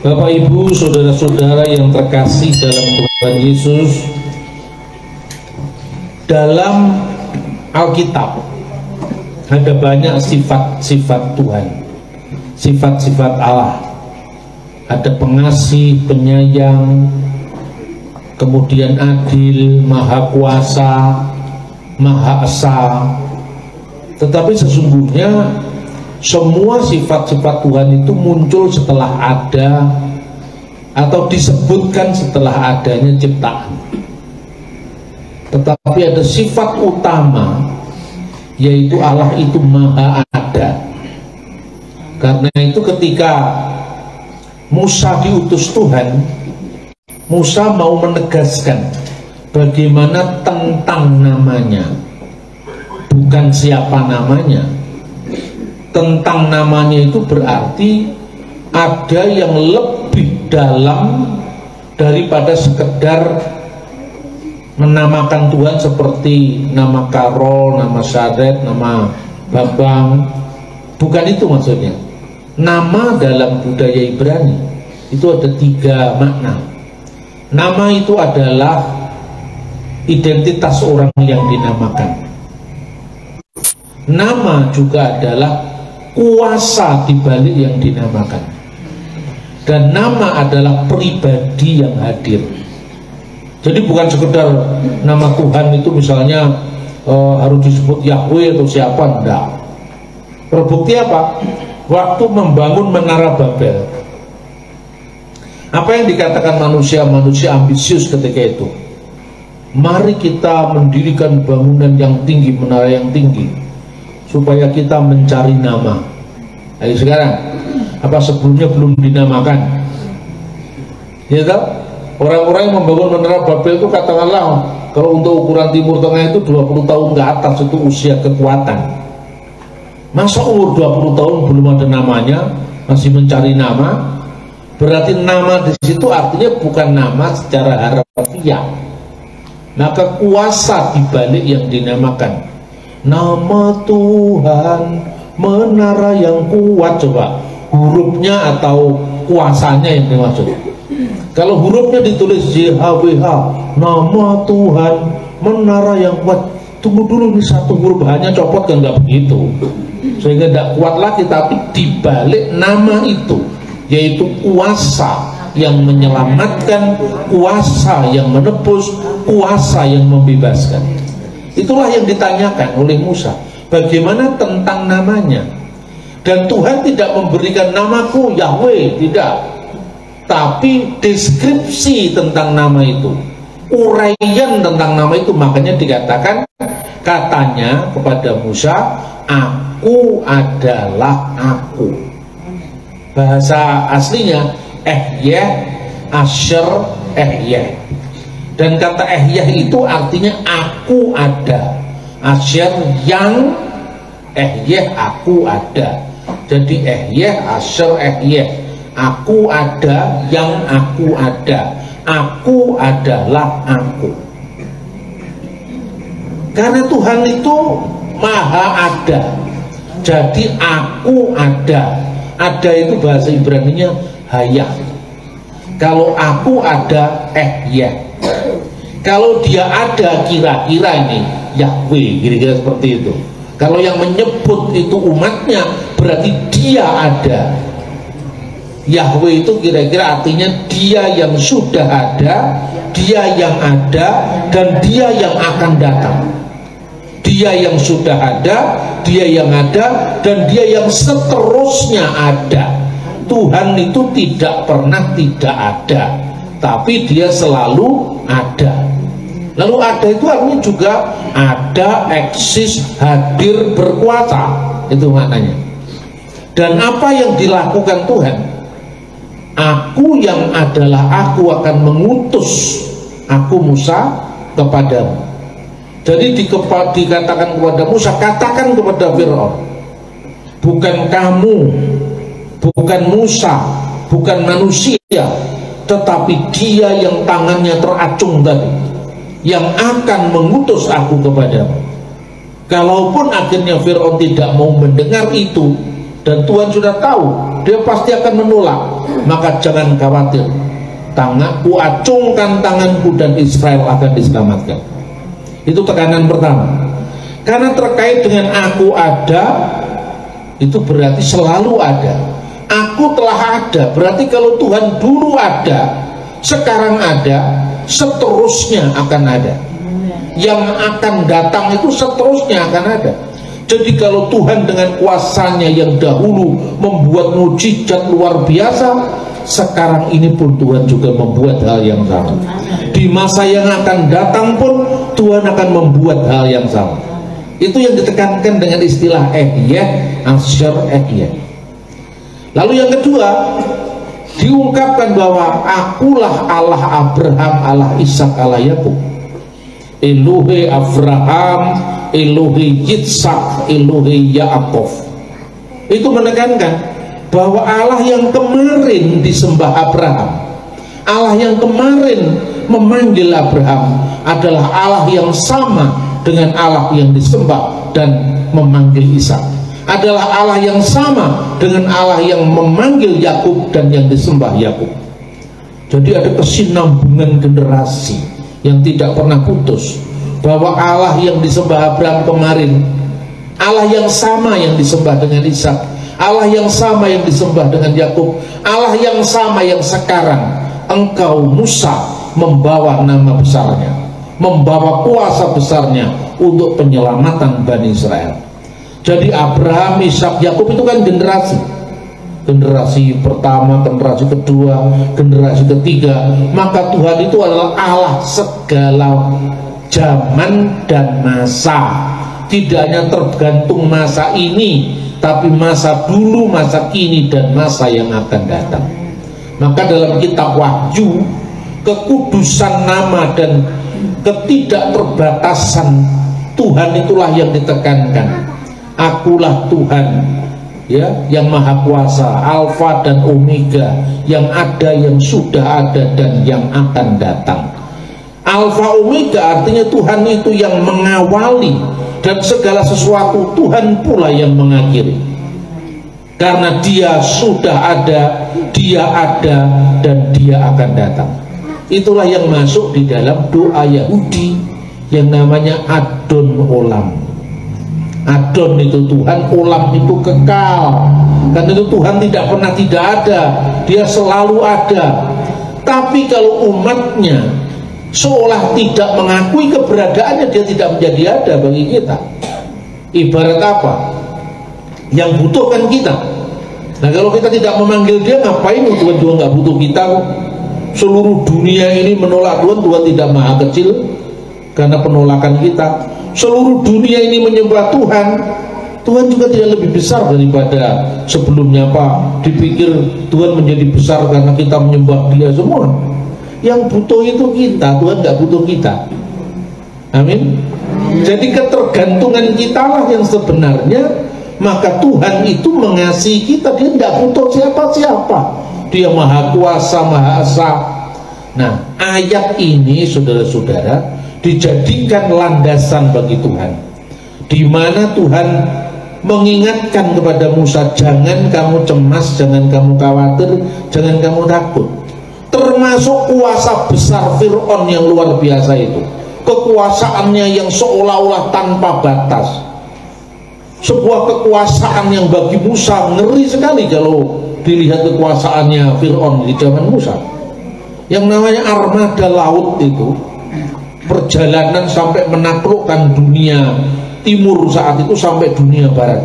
Bapak Ibu, saudara-saudara yang terkasih dalam Tuhan Yesus, dalam Alkitab ada banyak sifat-sifat Tuhan, sifat-sifat Allah. Ada pengasih, penyayang, kemudian adil, maha kuasa, maha esa. Tetapi sesungguhnya semua sifat-sifat Tuhan itu muncul setelah ada atau disebutkan setelah adanya ciptaan. Tetapi ada sifat utama, yaitu Allah itu maha ada. Karena itu ketika Musa diutus Tuhan, Musa mau menegaskan bagaimana tentang namanya, bukan siapa namanya. Tentang namanya itu berarti ada yang lebih dalam daripada sekedar menamakan Tuhan seperti nama Karol, nama Sadet, nama Bambang. Bukan itu maksudnya. Nama dalam budaya Ibrani itu ada 3 makna. Nama itu adalah identitas orang yang dinamakan. Nama juga adalah kuasa dibalik yang dinamakan. Dan nama adalah pribadi yang hadir. Jadi bukan sekedar nama Tuhan itu misalnya harus disebut Yahweh atau siapa, enggak. Terbukti apa? Waktu membangun Menara Babel, apa yang dikatakan manusia ambisius ketika itu? Mari kita mendirikan bangunan yang tinggi, menara yang tinggi, supaya kita mencari nama. Ayo sekarang, apa sebelumnya belum dinamakan? Ya tak? Orang-orang yang membangun Menara Babel itu katakanlah kalau untuk ukuran Timur Tengah itu 20 tahun ke atas itu usia kekuatan. Masa umur 20 tahun belum ada namanya, masih mencari nama? Berarti nama di situ artinya bukan nama secara harfiah. Maka kuasa dibalik yang dinamakan. Nama Tuhan, menara yang kuat. Coba hurufnya atau kuasanya yang dimaksud. Kalau hurufnya ditulis JHWH, nama Tuhan, menara yang kuat. Tunggu dulu, ini satu huruf hanya copot, kan nggak begitu, sehingga tidak kuat lagi. Tapi dibalik nama itu, yaitu kuasa yang menyelamatkan, kuasa yang menebus, kuasa yang membebaskan. Itulah yang ditanyakan oleh Musa, bagaimana tentang namanya. Dan Tuhan tidak memberikan namaku Yahweh, tidak, tapi deskripsi tentang nama itu, uraian tentang nama itu. Makanya dikatakan, katanya kepada Musa, aku adalah aku. Bahasa aslinya Ehyeh, Asher, Ehyeh. Dan kata Ehyeh itu artinya aku ada, Asher yang, Ehyeh aku ada. Jadi Ehyeh, Asher, Ehyeh, aku ada yang aku ada. Aku adalah aku. Karena Tuhan itu maha ada, jadi aku ada. Ada itu bahasa Ibraninya hayah. Kalau aku ada, Ehyeh. Kalau dia ada, kira-kira ini Yahweh, kira-kira seperti itu. Kalau yang menyebut itu umatnya, berarti dia ada. Yahweh itu kira-kira artinya dia yang sudah ada, dia yang ada, dan dia yang akan datang. Dia yang sudah ada, dia yang ada, dan dia yang seterusnya ada. Tuhan itu tidak pernah tidak ada, tapi dia selalu ada. Lalu ada itu artinya juga ada, eksis, hadir, berkuasa. Itu maknanya. Dan apa yang dilakukan Tuhan? Aku yang adalah aku akan mengutus aku Musa kepadamu. Jadi dikatakan kepada Musa, katakan kepada Fir'aun, bukan kamu, bukan Musa, bukan manusia, tetapi dia yang tangannya teracung tadi, yang akan mengutus aku kepadamu. Kalaupun akhirnya Fir'aun tidak mau mendengar itu, dan Tuhan sudah tahu, dia pasti akan menolak. maka jangan khawatir, ku acungkan tanganku dan Israel akan diselamatkan. Itu tekanan pertama. Karena terkait dengan aku ada, itu berarti selalu ada. Aku telah ada, berarti kalau Tuhan dulu ada, sekarang ada, seterusnya akan ada. Yang akan datang itu seterusnya akan ada. Jadi kalau Tuhan dengan kuasanya yang dahulu membuat mukjizat luar biasa, sekarang ini pun Tuhan juga membuat hal yang sama. Di masa yang akan datang pun Tuhan akan membuat hal yang sama. Itu yang ditekankan dengan istilah ehyeh, asyar ehyeh. Lalu yang kedua, diungkapkan bahwa akulah Allah Abraham, Allah Ishak, Allah Yakub. Elohe Abraham, Elohe Yitzhak, Elohe Yaakov. Itu menekankan bahwa Allah yang kemarin disembah Abraham, Allah yang kemarin memanggil Abraham adalah Allah yang sama dengan Allah yang disembah dan memanggil Ishak, adalah Allah yang sama dengan Allah yang memanggil Yakub dan yang disembah Yakub. Jadi ada kesinambungan generasi yang tidak pernah putus, bahwa Allah yang disembah Abraham kemarin, Allah yang sama yang disembah dengan Ishak, Allah yang sama yang disembah dengan Yakub, Allah yang sama yang sekarang engkau Musa membawa nama besarnya, membawa kuasa besarnya untuk penyelamatan Bani Israel. Jadi Abraham, Ishak, Yakub itu kan generasi pertama, generasi kedua, generasi ketiga. Maka Tuhan itu adalah Allah segala zaman dan masa. Tidak hanya tergantung masa ini, tapi masa dulu, masa kini, dan masa yang akan datang. Maka dalam kitab Wahyu, kekudusan nama dan ketidakterbatasan Tuhan itulah yang ditekankan. Akulah Tuhan, ya, yang maha kuasa, Alfa dan Omega, yang ada, yang sudah ada, dan yang akan datang. Alfa Omega artinya Tuhan itu yang mengawali, dan segala sesuatu Tuhan pula yang mengakhiri. Karena Dia sudah ada, Dia ada, dan Dia akan datang. Itulah yang masuk di dalam doa Yahudi yang namanya Adon Olam. Adon itu Tuhan, Olam itu kekal. Dan itu Tuhan tidak pernah tidak ada, Dia selalu ada. Tapi kalau umatnya seolah tidak mengakui keberadaannya, dia tidak menjadi ada bagi kita. Ibarat apa? Yang butuh kan kita. Nah kalau kita tidak memanggil Dia, ngapain Tuhan juga nggak butuh kita? Seluruh dunia ini menolak Tuhan, Tuhan tidak maha kecil karena penolakan kita. Seluruh dunia ini menyembah Tuhan, Tuhan juga tidak lebih besar daripada sebelumnya. Pak, dipikir Tuhan menjadi besar karena kita menyembah Dia semua. Yang butuh itu kita, Tuhan nggak butuh kita. Amin. Jadi ketergantungan kita lah yang sebenarnya. Maka Tuhan itu mengasihi kita, Dia tidak butuh siapa-siapa. Dia maha kuasa, maha esa. Nah, ayat ini saudara-saudara dijadikan landasan bagi Tuhan, di mana Tuhan mengingatkan kepada Musa, jangan kamu cemas, jangan kamu khawatir, jangan kamu takut. Termasuk kuasa besar Fir'aun yang luar biasa itu, kekuasaannya yang seolah-olah tanpa batas, sebuah kekuasaan yang bagi Musa ngeri sekali kalau dilihat kekuasaannya Fir'aun di zaman Musa. Yang namanya armada laut itu, perjalanan sampai menaklukkan dunia timur saat itu sampai dunia barat,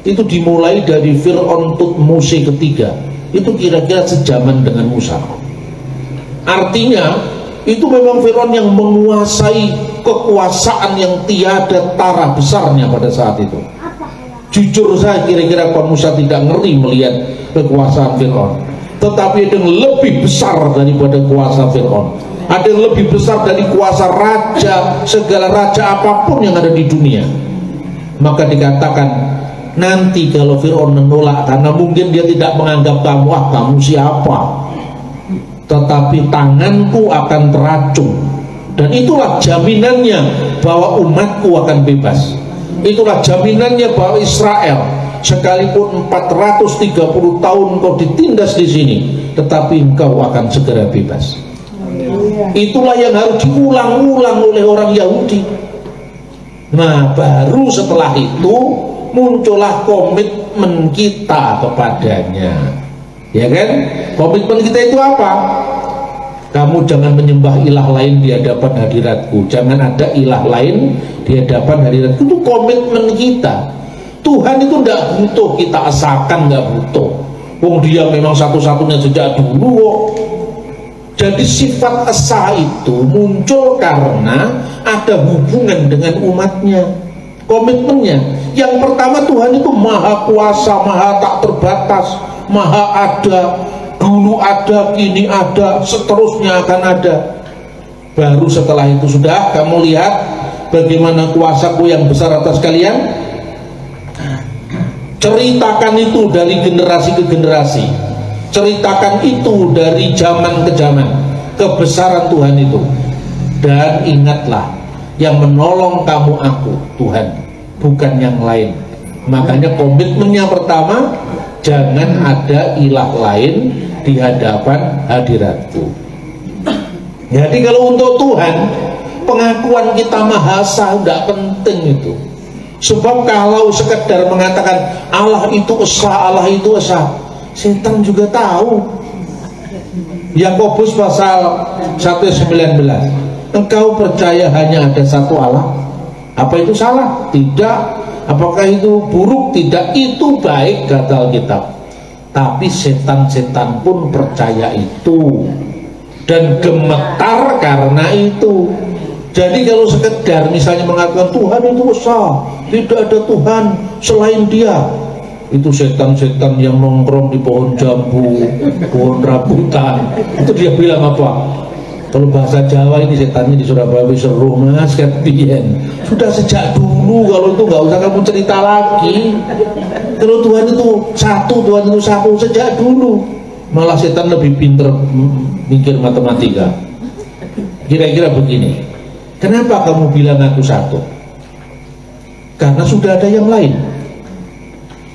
itu dimulai dari Fir'aun Tutmose ketiga. Itu kira-kira sejaman dengan Musa. Artinya itu memang Fir'aun yang menguasai kekuasaan yang tiada tara besarnya pada saat itu. Jujur saya kira-kira Pak Musa tidak ngeri melihat kekuasaan Fir'aun, tetapi ada yang lebih besar daripada kuasa Fir'aun. Ada yang lebih besar dari kuasa raja, segala raja apapun yang ada di dunia. Maka dikatakan nanti kalau Fir'aun menolak, karena mungkin dia tidak menganggap kamu, kamu siapa, tetapi tanganku akan teracung. Dan itulah jaminannya bahwa umatku akan bebas. Itulah jaminannya bahwa Israel sekalipun 430 tahun kau ditindas di sini, tetapi engkau akan segera bebas. Itulah yang harus diulang-ulang oleh orang Yahudi. Nah, baru setelah itu muncullah komitmen kita kepadanya, ya kan? Komitmen kita itu apa? Kamu jangan menyembah ilah lain di hadapan hadiratku, jangan ada ilah lain di hadapan hadiratku. Itu komitmen kita. Tuhan itu tidak butuh kita asalkan, nggak butuh. Wong dia memang satu-satunya sejak dulu kok. Jadi sifat esa itu muncul karena ada hubungan dengan umatnya. Komitmennya yang pertama, Tuhan itu maha kuasa, maha tak terbatas, maha ada. Dulu ada, kini ada, seterusnya akan ada. Baru setelah itu sudah kamu lihat bagaimana kuasaku yang besar atas kalian. Ceritakan itu dari generasi ke generasi, ceritakan itu dari zaman ke zaman, kebesaran Tuhan itu. Dan ingatlah, yang menolong kamu aku, Tuhan, bukan yang lain. Makanya komitmennya pertama, jangan ada ilah lain di hadapan hadiratku. Jadi kalau untuk Tuhan, pengakuan kita maha esa tidak penting itu. Sebab kalau sekedar mengatakan Allah itu esa, Allah itu esa, setan juga tahu. Yakobus pasal 1:19, engkau percaya hanya ada satu Allah, apa itu salah? Tidak. Apakah itu buruk? Tidak. Itu baik, kata Alkitab. Tapi setan-setan pun percaya itu dan gemetar karena itu. Jadi kalau sekedar misalnya mengatakan Tuhan itu esa, tidak ada Tuhan selain Dia, itu setan-setan yang nongkrong di pohon jambu, pohon rambutan, itu dia bilang apa? Kalau bahasa Jawa ini setannya di Surabaya seru mas, kepien. Sudah sejak dulu, kalau itu nggak usah kamu cerita lagi. Kalau Tuhan itu satu, Tuhan itu satu sejak dulu. Malah setan lebih pinter mikir matematika. Kira-kira begini, kenapa kamu bilang aku satu? Karena sudah ada yang lain.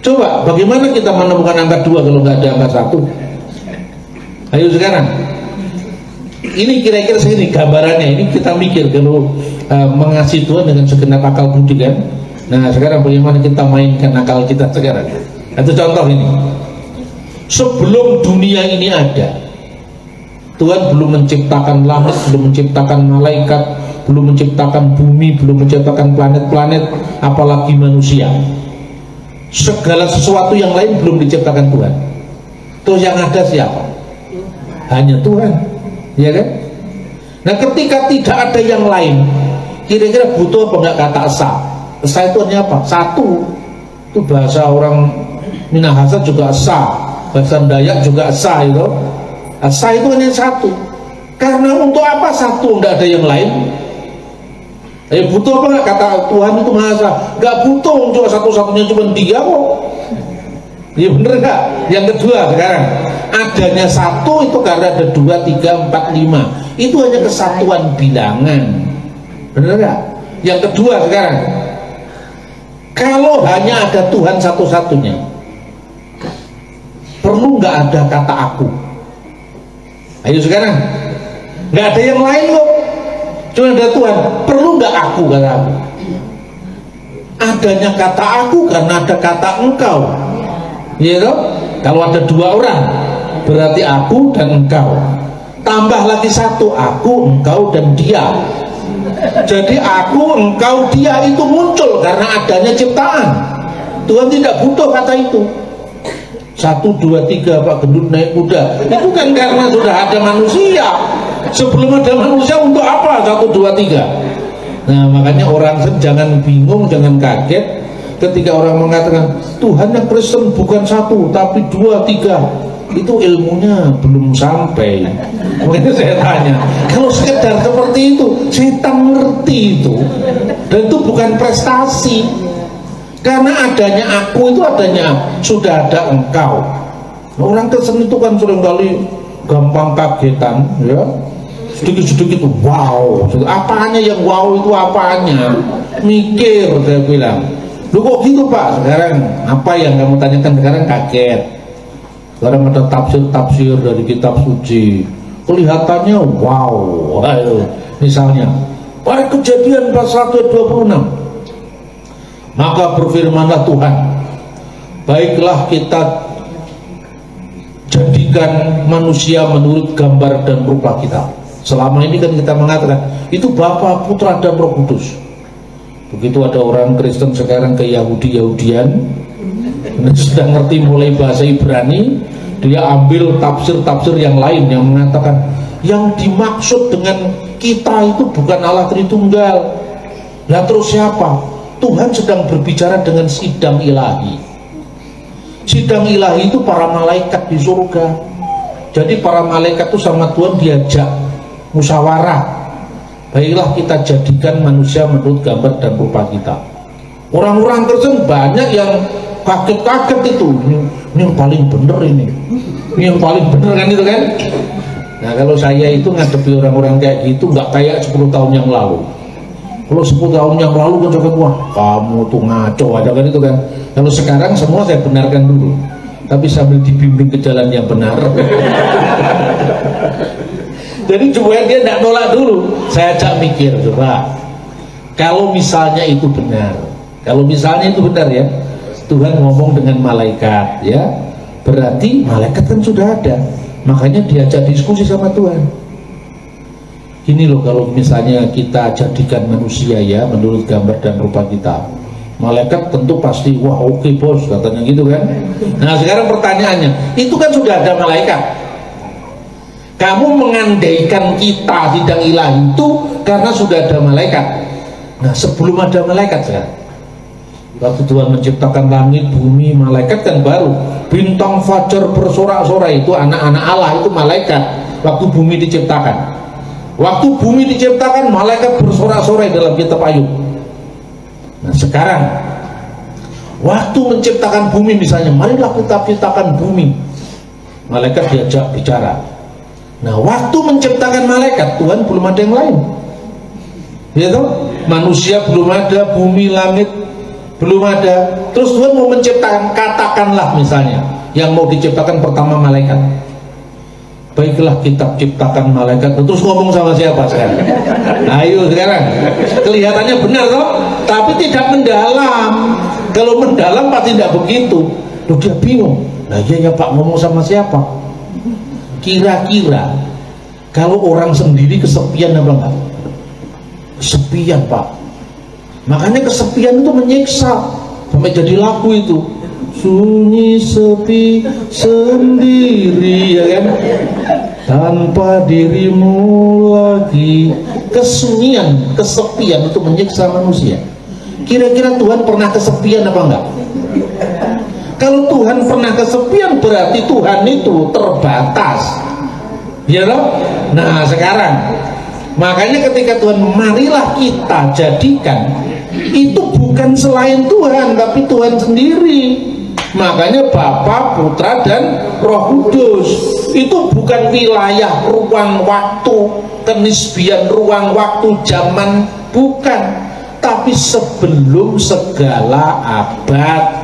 Coba, bagaimana kita menemukan angka 2 kalau nggak ada angka 1? Ayo sekarang. Ini kira-kira segini gambarannya. Ini kita mikir kalau mengasihi Tuhan dengan segenap akal budi kan. Nah sekarang bagaimana kita mainkan akal kita sekarang? Itu contoh ini. Sebelum dunia ini ada, Tuhan belum menciptakan langit, belum menciptakan malaikat, belum menciptakan bumi, belum menciptakan planet-planet, apalagi manusia. Segala sesuatu yang lain belum diciptakan Tuhan. Terus yang ada siapa? Hanya Tuhan, ya kan? Nah ketika tidak ada yang lain, kira-kira butuh apa enggak kata esa? Esa itu artinya apa? Satu. Itu bahasa orang Minahasa juga esa, bahasa Dayak juga esa itu. Esa itu hanya satu. Karena untuk apa satu, tidak ada yang lain? Butuh apa enggak kata Tuhan itu maha esa? Enggak butuh, cuma satu-satunya cuma Dia kok. Ya bener enggak? Yang kedua sekarang, adanya satu itu karena ada 2, 3, 4, 5. Itu hanya kesatuan bilangan. Bener enggak? Yang kedua sekarang, kalau hanya ada Tuhan satu-satunya, perlu nggak ada kata aku? Ayo sekarang, nggak ada yang lain kok, cuma ada Tuhan. Perlu nggak aku kata aku? Adanya kata aku karena ada kata engkau, ya toh? Kalau ada 2 orang, berarti aku dan engkau. Tambah lagi satu, aku, engkau, dan dia. Jadi aku, engkau, dia itu muncul karena adanya ciptaan. Tuhan tidak butuh kata itu. 1, 2, 3 Pak Gendut naik kuda, itu kan karena sudah ada manusia. Sebelum ada manusia untuk apa 1, 2, 3? Nah makanya orang jangan bingung, jangan kaget ketika orang mengatakan Tuhan yang Kristen bukan 1 tapi 2, 3. Itu ilmunya belum sampai. Makanya saya tanya, kalau sekedar seperti itu, setan ngerti itu, dan itu bukan prestasi. Karena adanya aku itu adanya sudah ada engkau. Orang Kristen itu kan seringkali gampang kagetan, ya. Sedikit-sedikit wow, apanya yang wow itu apanya? Mikir, saya bilang. Lu kok gitu Pak? Sekarang apa yang kamu tanyakan sekarang kaget. Sekarang ada tafsir dari kitab suci, kelihatannya wow. Ayo, misalnya pada Kejadian pasal 1:26, maka berfirmanlah Tuhan, baiklah kita jadikan manusia menurut gambar dan rupa kita. Selama ini kan kita mengatakan itu Bapa, Putra dan Roh Kudus. Begitu ada orang Kristen sekarang ke Yahudian sudah ngerti mulai bahasa Ibrani, dia ambil tafsir-tafsir yang lain yang mengatakan yang dimaksud dengan kita itu bukan Allah Tritunggal. Nah terus siapa? Tuhan sedang berbicara dengan sidang ilahi. Sidang ilahi itu para malaikat di surga. Jadi para malaikat itu sama Tuhan diajak musyawarah, baiklah kita jadikan manusia menurut gambar dan rupa kita. Orang-orang Kristen banyak yang kaget-kaget itu, ini yang paling bener ini yang paling bener kan itu kan. Nah kalau saya itu ngadepi orang-orang kayak gitu nggak kayak 10 tahun yang lalu. Kalau 10 tahun yang lalu kan coba, wah kamu tuh ngaco aja kan itu kan. Kalau sekarang semua saya benarkan dulu, tapi sambil dibimbing ke jalan yang benar. Jadi supaya dia tidak nolak dulu, saya ajak mikir, coba kalau misalnya itu benar, ya, Tuhan ngomong dengan malaikat, ya berarti malaikat kan sudah ada, makanya diajak diskusi sama Tuhan. Gini loh, kalau misalnya kita jadikan manusia ya menurut gambar dan rupa kita, malaikat tentu pasti wah oke bos, katanya gitu kan. Nah sekarang pertanyaannya, itu kan sudah ada malaikat. Kamu mengandaikan kita sidang ilahi itu karena sudah ada malaikat. Nah sebelum ada malaikat sekarang, waktu Tuhan menciptakan langit, bumi, malaikat kan baru. Bintang fajar bersorak-sorai itu anak-anak Allah, itu malaikat. Waktu bumi diciptakan, malaikat bersorak-sorai dalam kitab Ayub. Nah sekarang waktu menciptakan bumi misalnya, marilah kita ciptakan bumi, malaikat diajak bicara. Nah waktu menciptakan malaikat, Tuhan belum ada yang lain, ya toh? Manusia belum ada, bumi, langit belum ada. Terus Tuhan mau menciptakan, katakanlah misalnya yang mau diciptakan pertama malaikat, baiklah kita ciptakan malaikat. Terus ngomong sama siapa sekarang? Ayo sekarang kelihatannya benar toh, tapi tidak mendalam. Kalau mendalam pasti tidak begitu. Loh dia bingung, nah iya ya Pak, ngomong sama siapa? Kira-kira kalau orang sendiri kesepian apa enggak? Kesepian Pak. Makanya kesepian itu menyiksa, sampai jadi lagu itu, sunyi sepi sendiri, ya kan, tanpa dirimu lagi. Kesunyian, kesepian itu menyiksa manusia. Kira-kira Tuhan pernah kesepian apa enggak? Kalau Tuhan pernah kesepian berarti Tuhan itu terbatas, ya loh. Nah sekarang makanya ketika Tuhan marilah kita jadikan, itu bukan selain Tuhan tapi Tuhan sendiri. Makanya Bapa, Putra dan Roh Kudus itu bukan wilayah ruang waktu, kenisbian ruang waktu zaman, bukan, tapi sebelum segala abad.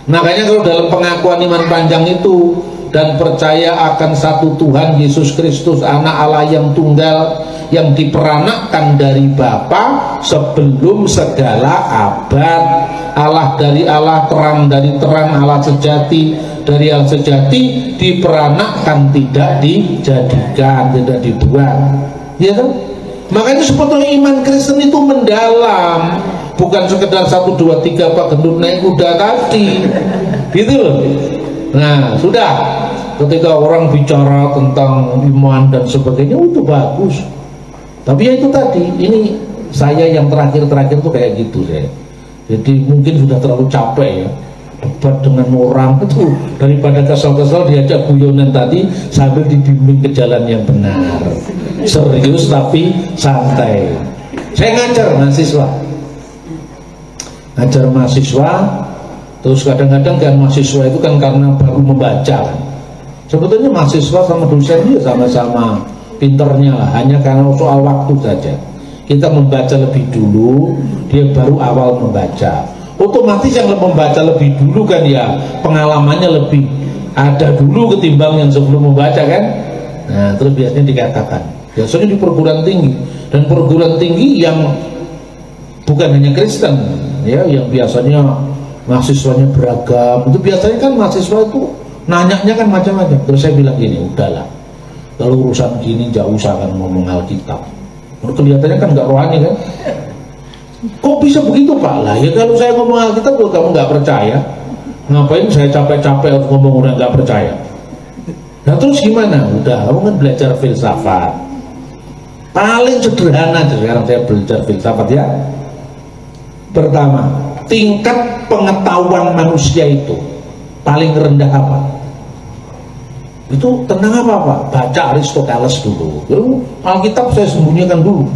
Makanya kalau dalam pengakuan iman panjang itu dan percaya akan satu Tuhan Yesus Kristus anak Allah yang tunggal, yang diperanakkan dari Bapa sebelum segala abad, Allah dari Allah, terang dari terang, Allah sejati dari Allah sejati, diperanakkan, tidak dijadikan, tidak dibuat, ya kan? Makanya sebetulnya iman Kristen itu mendalam, bukan sekedar 1, 2, 3 Pak gendut naik kuda tadi, gitu loh. Nah sudah, ketika orang bicara tentang iman dan sebagainya itu bagus, tapi ya itu tadi, ini saya yang terakhir tuh kayak gitu saya. Jadi mungkin sudah terlalu capek ya debat dengan orang itu, daripada kesel-kesel diajak guyonan tadi sambil dibimbing ke jalan yang benar, serius tapi santai. Saya ngajar mahasiswa, terus kadang-kadang kan mahasiswa itu kan karena baru membaca, sebetulnya mahasiswa sama dosen dia sama-sama pinternya lah, hanya karena soal waktu saja. Kita membaca lebih dulu, dia baru awal membaca. Otomatis yang membaca lebih dulu kan ya pengalamannya lebih ada dulu ketimbang yang sebelum membaca kan. Nah terus biasanya dikatakan, biasanya di perguruan tinggi, dan perguruan tinggi yang bukan hanya Kristen ya, yang biasanya mahasiswanya beragam, itu biasanya kan mahasiswa itu nanyanya kan macam-macam. Terus saya bilang gini, udahlah kalau urusan gini jauh usah kan ngomong Alkitab, kelihatannya kan nggak rohani kan. Kok bisa begitu Pak? Lah ya kalau saya ngomong Alkitab kalau kamu nggak percaya, ngapain saya capek-capek harus ngomong orang nggak percaya? Nah terus gimana? Udah, kamu kan belajar filsafat. Paling sederhana sekarang saya belajar filsafat ya. Pertama, tingkat pengetahuan manusia itu paling rendah apa? Itu tentang apa Pak? Baca Aristoteles dulu. Lalu Alkitab saya sembunyikan dulu.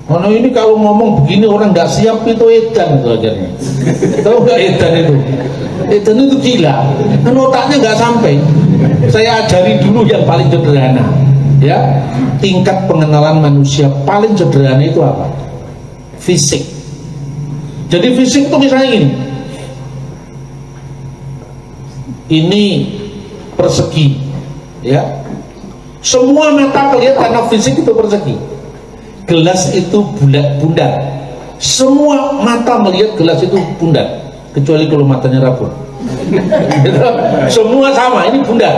Karena ini kalau ngomong begini orang nggak siap itu edan itu ajarnya. Tahu nggak edan itu? Edan itu gila. Kan otaknya nggak sampai. Saya ajari dulu yang paling sederhana. Ya, tingkat pengenalan manusia paling sederhana itu apa? Fisik. Jadi fisik itu misalnya gini. Ini persegi, ya. Semua mata kelihatan karena fisik itu persegi. Gelas itu bundar. Semua mata melihat gelas itu bundar, kecuali kalau matanya rabun. Semua sama, ini bundar.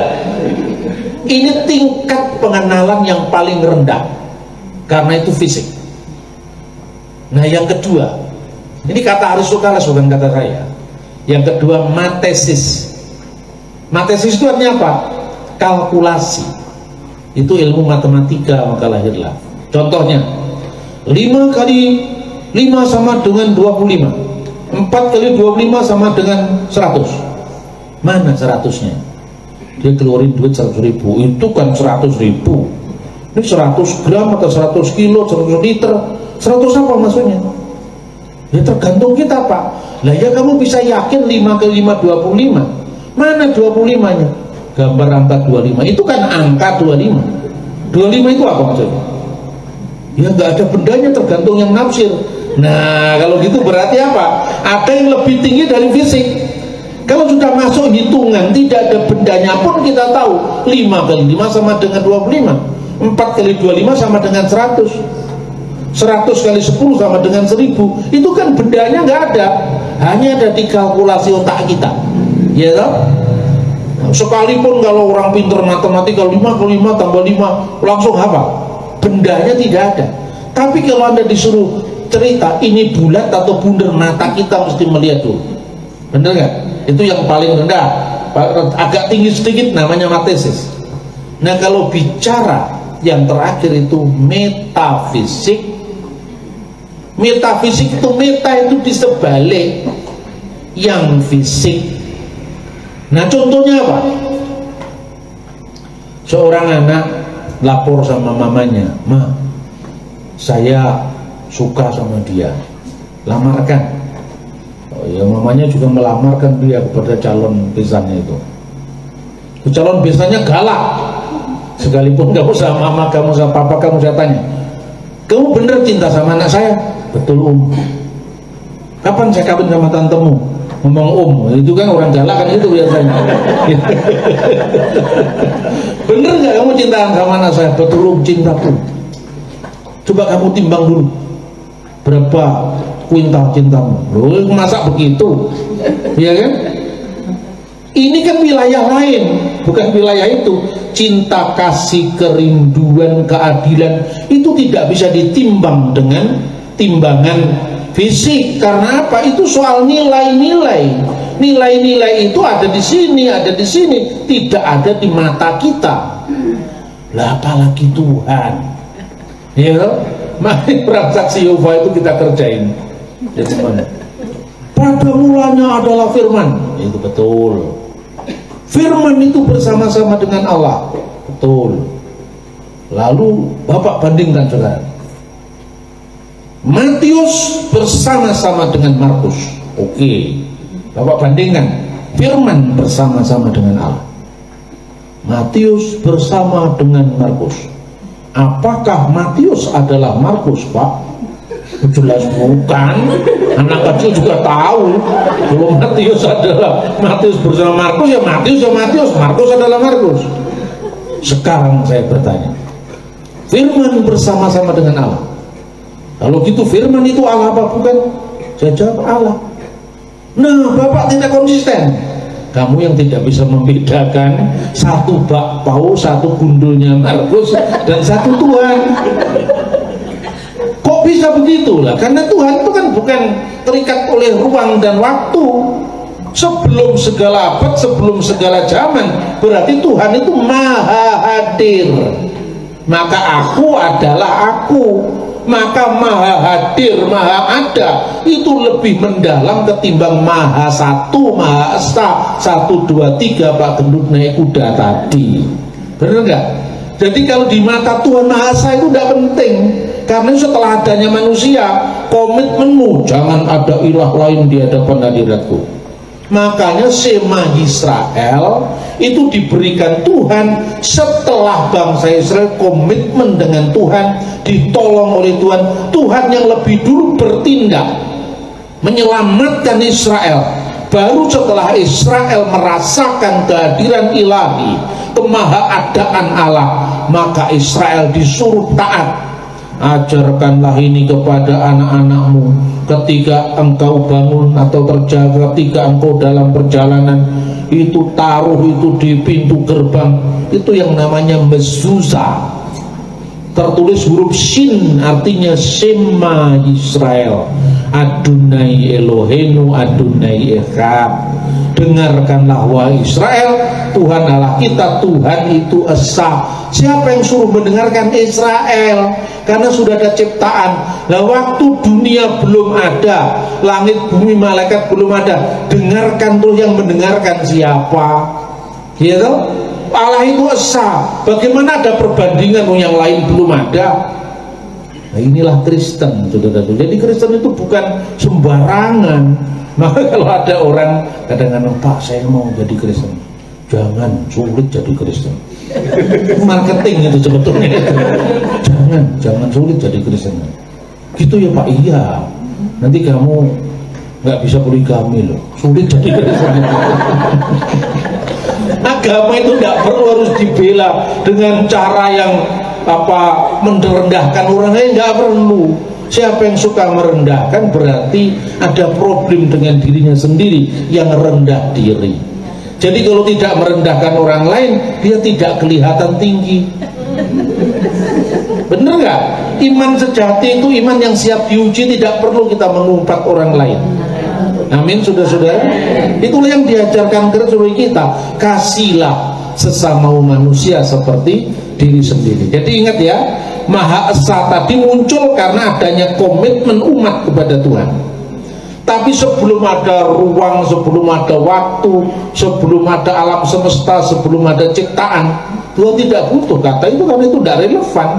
Ini tingkat pengenalan yang paling rendah, karena itu fisik. Nah yang kedua, ini kata Aristoteles bukan kata saya. Yang kedua matesis. Matesis itu artinya apa? Kalkulasi. Itu ilmu matematika maka lahirlah. Contohnya 5 kali 5 sama dengan 25, 4 kali 25 sama dengan 100. Mana 100-nya? Dia keluarin duit 100.000. Itu kan 100.000. Ini 100 gram atau 100 kilo, 100 liter, 100 apa maksudnya? Ya tergantung kita Pak. Lah ya kamu bisa yakin 5 kali 5 25. Mana 25-nya? Gambar angka 25. Itu kan angka 25. 25 itu apa maksudnya? Ya nggak ada bendanya, tergantung yang nafsir. Nah kalau gitu berarti apa? Ada yang lebih tinggi dari fisik. Kalau sudah masuk hitungan tidak ada bendanya pun kita tahu 5 kali 5 sama dengan 25, 4 kali 25 sama dengan 100, 100 kali 10 sama dengan 1000. Itu kan bendanya nggak ada, hanya ada di kalkulasi otak kita, ya toh? Sekalipun kalau orang pinter matematika 5 kali 5 tambah 5 langsung hafal, bendanya tidak ada. Tapi kalau Anda disuruh cerita ini bulat atau bundar, mata kita mesti melihat dulu, bener nggak? Itu yang paling rendah. Agak tinggi sedikit namanya matesis. Nah kalau bicara yang terakhir itu metafisik. Metafisik itu meta itu di sebalik yang fisik. Nah contohnya apa? Seorang anak lapor sama mamanya, "Ma, saya suka sama dia, lamarkan." Oh ya, mamanya juga melamarkan dia kepada calon besannya itu. Calon besannya galak, sekalipun kamu sama mama kamu sama papa kamu, saya tanya, "Kamu bener cinta sama anak saya?" "Betul Kapan saya kawin sama tantemu?" Ngomong itu kan orang galak kan itu biasanya. "Bener nggak kamu cinta sama anak saya?" "Betul cintaku." "Coba kamu timbang dulu berapa kuintal cintamu." "Loh, masa begitu?" Ya kan? Ini kan wilayah lain, bukan wilayah itu. Cinta, kasih, kerinduan, keadilan itu tidak bisa ditimbang dengan timbangan fisik. Karena apa? Itu soal nilai-nilai. Nilai-nilai itu ada di sini, ada di sini, tidak ada di mata kita. Lah apalagi Tuhan. Ya kan? Mari perang saksi Yehova itu kita kerjain. Jadi mana? Pada mulanya adalah firman. Itu betul. Firman itu bersama-sama dengan Allah. Betul. Lalu Bapak bandingkan saudara. Matius bersama-sama dengan Markus. Oke. Bapak bandingkan. Firman bersama-sama dengan Allah. Matius bersama dengan Markus. Apakah Matius adalah Markus, Pak? Jelas bukan. Anak kecil juga tahu kalau Matius adalah Matius bersama Markus, ya Matius ya Matius, Markus adalah Markus. Sekarang saya bertanya, firman bersama-sama dengan Allah, kalau gitu firman itu Allah apa bukan? Saya jawab Allah. Nah, Bapak tidak konsisten. Kamu yang tidak bisa membedakan satu bak Paulus, satu gundulnya Markus, dan satu Tuhan. Kok bisa begitulah? Karena Tuhan itu kan bukan terikat oleh ruang dan waktu. Sebelum segala abad, sebelum segala zaman, berarti Tuhan itu maha hadir. Maka aku adalah aku. Maka maha hadir, maha ada itu lebih mendalam ketimbang maha satu, maha esa, 1, 2, 3 Pak Gendut naik kuda tadi. Benar nggak? Jadi kalau di mata Tuhan Maha Esa itu tidak penting, karena setelah adanya manusia, komitmenmu jangan ada ilah lain di hadapan hadiratku. Makanya Shema Israel itu diberikan Tuhan setelah bangsa Israel komitmen dengan Tuhan, ditolong oleh Tuhan. Tuhan yang lebih dulu bertindak menyelamatkan Israel. Baru setelah Israel merasakan kehadiran ilahi, kemahaadaan Allah, maka Israel disuruh taat. Ajarkanlah ini kepada anak-anakmu ketika engkau bangun atau terjaga, ketika engkau dalam perjalanan, itu taruh itu di pintu gerbang. Itu yang namanya mezuzah, tertulis huruf Shin, artinya Shema Israel, Adonai Elohenu Adonai Echad. Dengarkanlah wahai Israel, Tuhan Allah kita, Tuhan itu esa. Siapa yang suruh mendengarkan Israel? Karena sudah ada ciptaan. Nah, waktu dunia belum ada, langit bumi malaikat belum ada, dengarkan terus. Yang mendengarkan siapa? Gitu? Allah itu esa. Bagaimana ada perbandingan yang lain belum ada? Nah, inilah Kristen, saudara-saudara. Jadi Kristen itu bukan sembarangan. Maka kalau ada orang kadang-kadang, Pak saya mau jadi Kristen, jangan, sulit jadi Kristen. Marketing itu sebetulnya. Jangan sulit jadi Kristen. Gitu ya Pak, iya. Nanti kamu nggak bisa poligami loh, sulit jadi Kristen. Agama itu tidak perlu harus dibela dengan cara yang merendahkan orang lain, nggak perlu. Siapa yang suka merendahkan berarti ada problem dengan dirinya sendiri yang rendah diri. Jadi kalau tidak merendahkan orang lain, dia tidak kelihatan tinggi. Bener nggak? Iman sejati itu iman yang siap diuji, tidak perlu kita mengumpat orang lain. Amin, saudara-saudara. Itulah yang diajarkan Rasul kita. Kasihlah sesama manusia seperti diri sendiri. Jadi ingat ya, Maha Esa tadi muncul karena adanya komitmen umat kepada Tuhan. Tapi sebelum ada ruang, sebelum ada waktu, sebelum ada alam semesta, sebelum ada ciptaan, Tuhan tidak butuh kata itu, karena itu tidak relevan.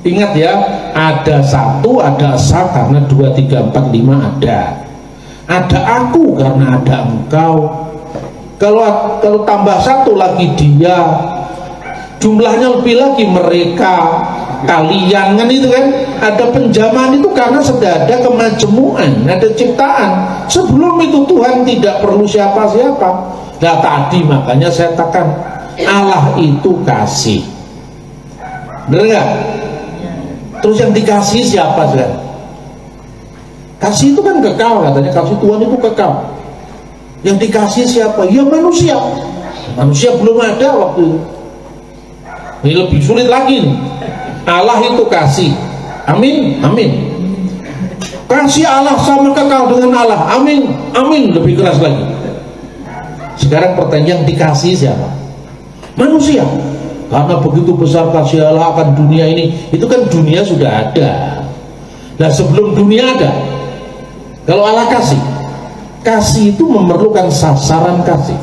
Ingat ya, ada satu, ada esa karena 2, 3, 4, 5 ada. Ada aku karena ada engkau. Kalau tambah satu lagi dia, jumlahnya lebih lagi mereka, kalian, kan itu kan. Ada penjamaan itu karena sudah ada kemajemuan, ada ciptaan. Sebelum itu Tuhan tidak perlu siapa-siapa. Nah tadi makanya saya katakan Allah itu kasih. Benar nggak? Terus yang dikasih siapa sekarang? Kasih itu kan kekal, katanya kasih Tuhan itu kekal. Yang dikasih siapa? Ya manusia. Manusia belum ada waktu itu. Ini lebih sulit lagi nih. Allah itu kasih. Amin, amin. Kasih Allah sama kekal dengan Allah. Amin, amin. Lebih keras lagi. Sekarang pertanyaan, dikasih siapa? Manusia. Karena begitu besar kasih Allah akan dunia ini. Itu kan dunia sudah ada. Nah sebelum dunia ada, kalau Allah kasih, kasih itu memerlukan sasaran kasih.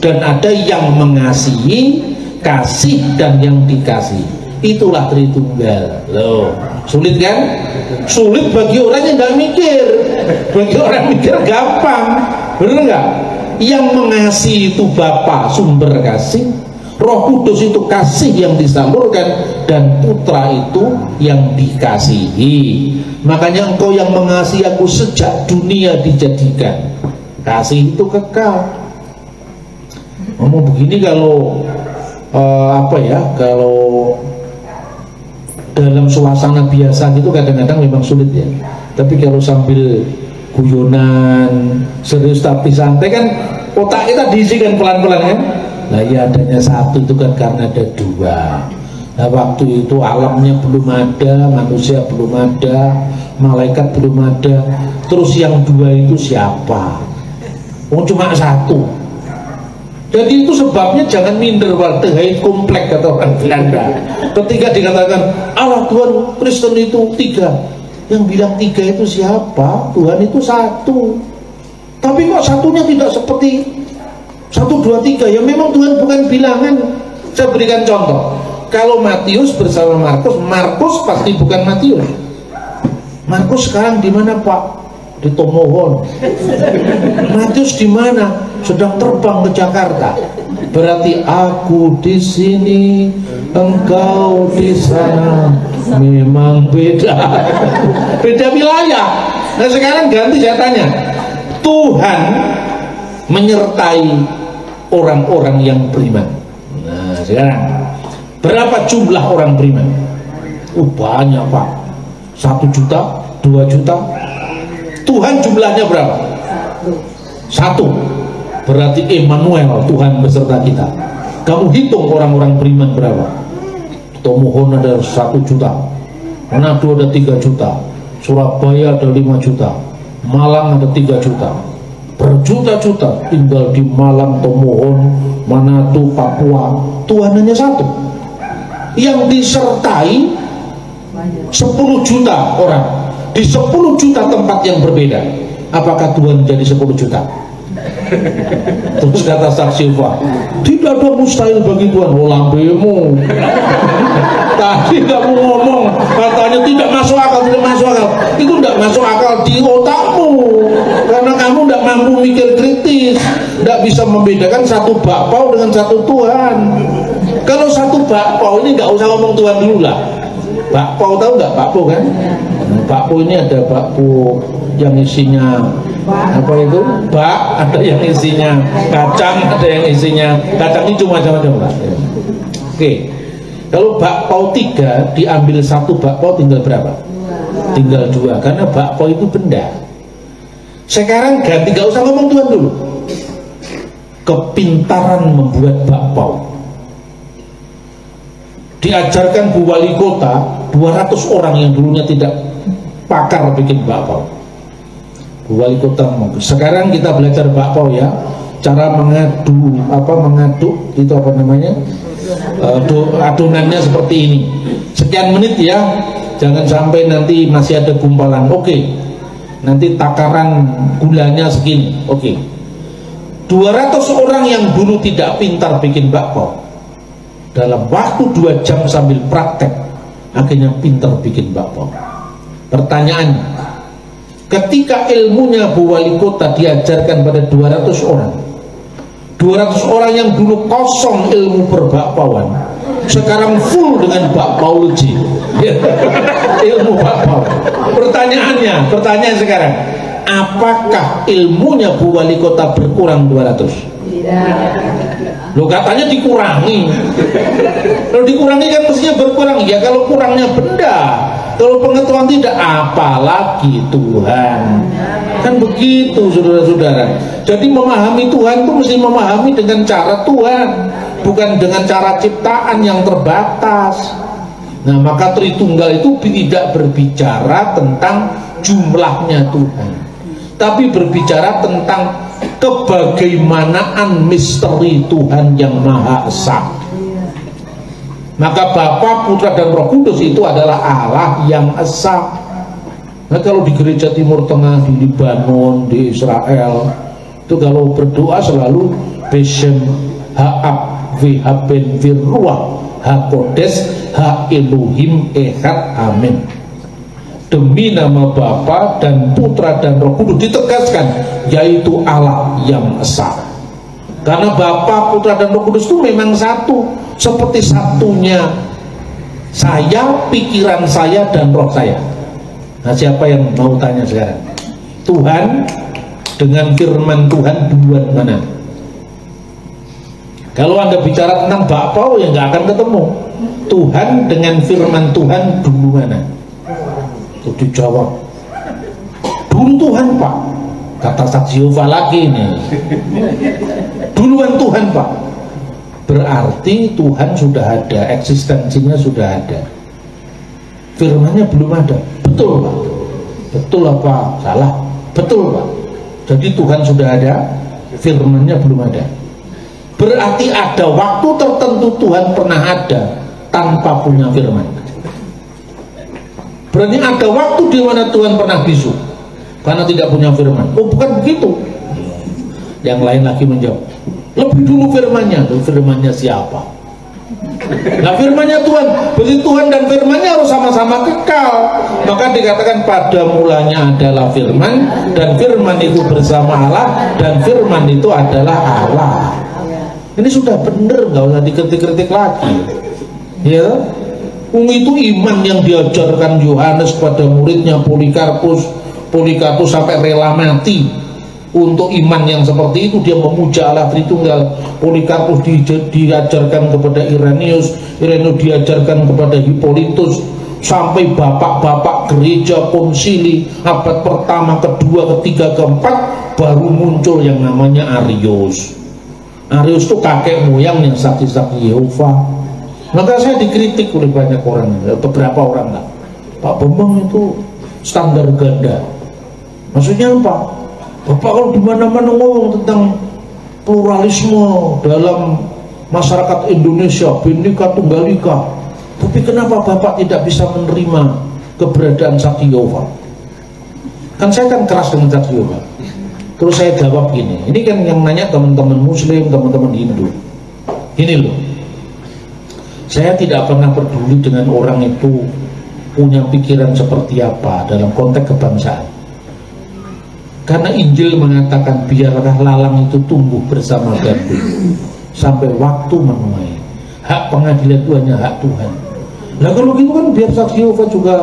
Dan ada yang mengasihi, kasih, dan yang dikasih. Itulah Tritunggal. Loh, sulit kan? Sulit bagi orang yang nggak mikir. Bagi orang mikir gampang, bener nggak? Yang mengasihi itu Bapa sumber kasih, Roh Kudus itu kasih yang disalurkan, dan Putra itu yang dikasihi. Makanya engkau yang mengasihi aku sejak dunia dijadikan. Kasih itu kekal. Ngomong begini kalau kalau dalam suasana biasa gitu kadang-kadang memang sulit ya. Tapi kalau sambil guyonan, serius tapi santai kan otak kita diisi kan pelan-pelan kan. Nah ya adanya satu itu kan karena ada dua. Nah waktu itu alamnya belum ada, manusia belum ada, malaikat belum ada. Terus yang dua itu siapa? Oh cuma satu. Jadi itu sebabnya jangan minder wartehai komplek kata orang Belanda. Ketika dikatakan Allah Tuhan Kristen itu tiga, yang bilang tiga itu siapa? Tuhan itu satu. Tapi kok satunya tidak seperti 1, 2, 3, ya memang Tuhan bukan bilangan. Saya berikan contoh. Kalau Matius bersama Markus, Markus pasti bukan Matius. Markus sekarang di mana Pak? Di Tomohon. Matius di mana? Sedang terbang ke Jakarta. Berarti aku di sini, engkau di sana. Memang beda. Beda wilayah. Nah sekarang ganti saya tanya. Tuhan menyertai orang-orang yang beriman. Nah sekarang berapa jumlah orang beriman? Banyak Pak. 1 juta, 2 juta. Tuhan jumlahnya berapa? 1. Berarti Emmanuel, Tuhan beserta kita. Kamu hitung orang-orang beriman berapa? Tomohon ada 1 juta, Manado ada 3 juta, Surabaya ada 5 juta, Malang ada 3 juta. Berjuta-juta tinggal di Malang, Tomohon, Manado, Papua. Tuhan hanya 1 yang disertai 10 juta orang di 10 juta tempat yang berbeda. Apakah Tuhan jadi 10 juta? Terus kata Saksiva, tidak ada mustahil bagi Tuhan. Oh lambemu tadi kamu ngomong katanya tidak masuk akal, tidak masuk akal. Itu tidak masuk akal di otakmu karena kamu tidak mampu mikir kritis, tidak bisa membedakan satu bakpao dengan satu Tuhan. Kalau satu bakpao ini nggak usah ngomong Tuhan dulu lah. Bakpao tahu nggak bakpao kan? Bakpao ini ada bakpao yang isinya apa itu bak, ada yang isinya kacang, ada yang isinya kacang, ini cuma macam-macam. Oke, kalau bakpao 3 diambil 1 bakpao tinggal berapa? Tinggal 2, karena bakpao itu benda. Sekarang ganti, gak usah ngomong Tuhan dulu. Kepintaran membuat bakpao. Diajarkan Bu Wali Kota 200 orang yang dulunya tidak pakar bikin bakpao. Bu Wali Kota, sekarang kita belajar bakpao ya, cara mengaduk itu apa namanya, adonannya seperti ini. Sekian menit ya, jangan sampai nanti masih ada gumpalan. Oke, nanti takaran gulanya segini. Oke, 200 orang yang dulu tidak pintar bikin bakpao, dalam waktu 2 jam sambil praktek akhirnya pintar bikin bakpao. Pertanyaannya, ketika ilmunya Bu Wali Kota diajarkan pada 200 orang, 200 orang yang dulu kosong ilmu perbakpauan sekarang full dengan bakpaologi. Ilmu bakpao. Pertanyaan sekarang, apakah ilmunya Bu Wali Kota berkurang 200? Tidak. Loh katanya dikurangi. Kalau dikurangi kan mestinya berkurang. Ya kalau kurangnya benda, kalau pengetahuan tidak, apalagi Tuhan. Kan begitu saudara-saudara. Jadi memahami Tuhan itu mesti memahami dengan cara Tuhan, bukan dengan cara ciptaan yang terbatas. Nah maka Tritunggal itu tidak berbicara tentang jumlahnya Tuhan, tapi berbicara tentang kebagaimanaan misteri Tuhan yang Maha Esa. Maka Bapa, Putra dan Roh Kudus itu adalah Allah yang esa. Nah kalau di gereja Timur Tengah, di Libanon, di Israel, itu kalau berdoa selalu Beshem Ha'ab Vihaben Virruah Hakodes Ha Elohim Ehad Amin. Demi nama Bapa dan Putra dan Roh Kudus, ditegaskan, yaitu Allah yang esa. Karena Bapa, Putra dan Roh Kudus itu memang satu, seperti satunya saya, pikiran saya dan roh saya. Nah, siapa yang mau tanya sekarang? Tuhan dengan firman Tuhan duluan mana? Kalau Anda bicara tentang Bapa, ya nggak akan ketemu. Tuhan dengan firman Tuhan dulu mana? Itu dijawab, dulu Tuhan Pak. Kata saksi Yehova lagi nih, duluan Tuhan Pak. Berarti Tuhan sudah ada, eksistensinya sudah ada, firmannya belum ada. Betul Pak? Betul apa? Salah? Betul Pak. Jadi Tuhan sudah ada, firmannya belum ada. Berarti ada waktu tertentu Tuhan pernah ada tanpa punya firman. Berarti ada waktu di mana Tuhan pernah bisu karena tidak punya firman. Oh, bukan begitu. Yang lain lagi menjawab, lebih dulu firmannya. Firmannya siapa? Nah, firmannya Tuhan. Berarti Tuhan dan firmannya harus sama-sama kekal. Maka dikatakan pada mulanya adalah firman, dan firman itu bersama Allah, dan firman itu adalah Allah. Ini sudah benar, nggak usah dikritik-kritik lagi. Ya, itu iman yang diajarkan Yohanes pada muridnya Polikarpus sampai rela mati untuk iman yang seperti itu. Dia memuja Allah Tritunggal. Polikarpus diajarkan kepada Irenaeus diajarkan kepada Hippolytus, sampai bapak-bapak gereja konsili abad pertama, kedua, ketiga, keempat baru muncul yang namanya Arius. Arius itu kakek moyang yang saksi-saksi Yehova. Maka saya dikritik oleh banyak orang, beberapa orang lah, Pak Bambang itu standar ganda. Maksudnya apa? Bapak kalau dimana-mana ngomong tentang pluralisme dalam masyarakat Indonesia, Bhinneka Tunggal Ika, tapi kenapa Bapak tidak bisa menerima keberadaan saksi Yehova? Kan saya kan keras dengan saksi Yehova. Terus saya jawab gini, ini kan yang nanya teman-teman Muslim, teman-teman Hindu. Ini loh, saya tidak pernah peduli dengan orang itu punya pikiran seperti apa dalam konteks kebangsaan. Karena Injil mengatakan biarlah lalang itu tumbuh bersama gandum sampai waktu menuai. Hak pengadilan itu hanya hak Tuhan. Nah kalau gitu kan biar saksi Yehova juga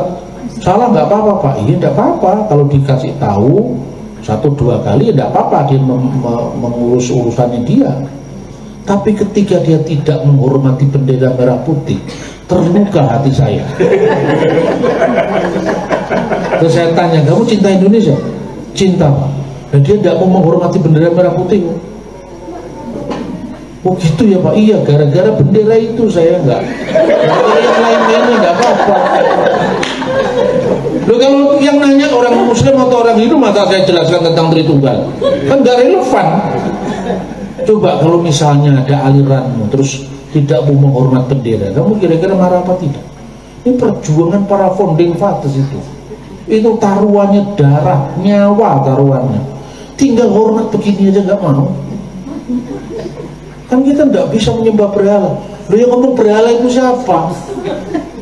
salah, nggak apa-apa Pak. Iya nggak apa-apa, kalau dikasih tahu 1-2 kali tidak apa-apa, dia mengurus urusannya dia. Tapi ketika dia tidak menghormati bendera merah putih, terluka hati saya. Terus saya tanya, kamu cinta Indonesia? Cinta Pak. Dan dia tidak mau menghormati bendera merah putih. Oh gitu ya Pak? Iya, gara-gara bendera itu saya enggak. Gara-gara yang lain-lainnya enggak apa-apa. Loh, kalau yang nanya orang Muslim atau orang Hindu, masa saya jelaskan tentang Tritunggal? Kan gak relevan. Coba kalau misalnya ada aliranmu terus tidak mau menghormat bendera, kamu kira-kira marah apa tidak? Ini perjuangan para founding fathers itu taruhannya darah, nyawa taruhannya. Tinggal hormat begini aja nggak mau. Kan kita nggak bisa menyembah berhala. Loh, yang ngomong berhala itu siapa?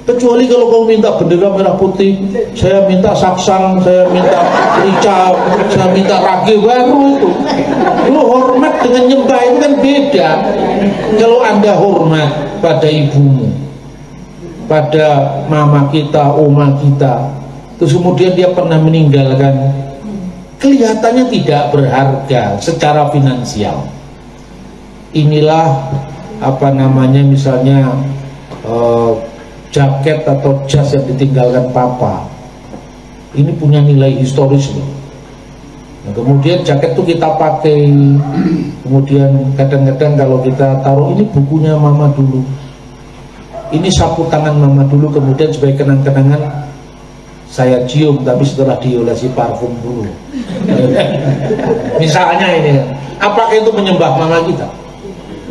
Kecuali kalau kamu minta bendera merah putih, saya minta saksang, saya minta rica, saya minta rage, baru itu. Lu hormat dengan nyembah itu kan beda. Kalau Anda hormat pada ibumu, pada mama kita, oma kita, terus kemudian dia pernah meninggalkan, kelihatannya tidak berharga secara finansial. Inilah apa namanya, misalnya jaket atau jas yang ditinggalkan papa, ini punya nilai historis loh. Nah, kemudian jaket itu kita pakai, kemudian kadang-kadang kalau kita taruh, ini bukunya mama dulu, ini sapu tangan mama dulu, kemudian sebagai kenang-kenangan saya cium, tapi setelah diolesi parfum dulu. Misalnya ini, apakah itu menyembah mama kita?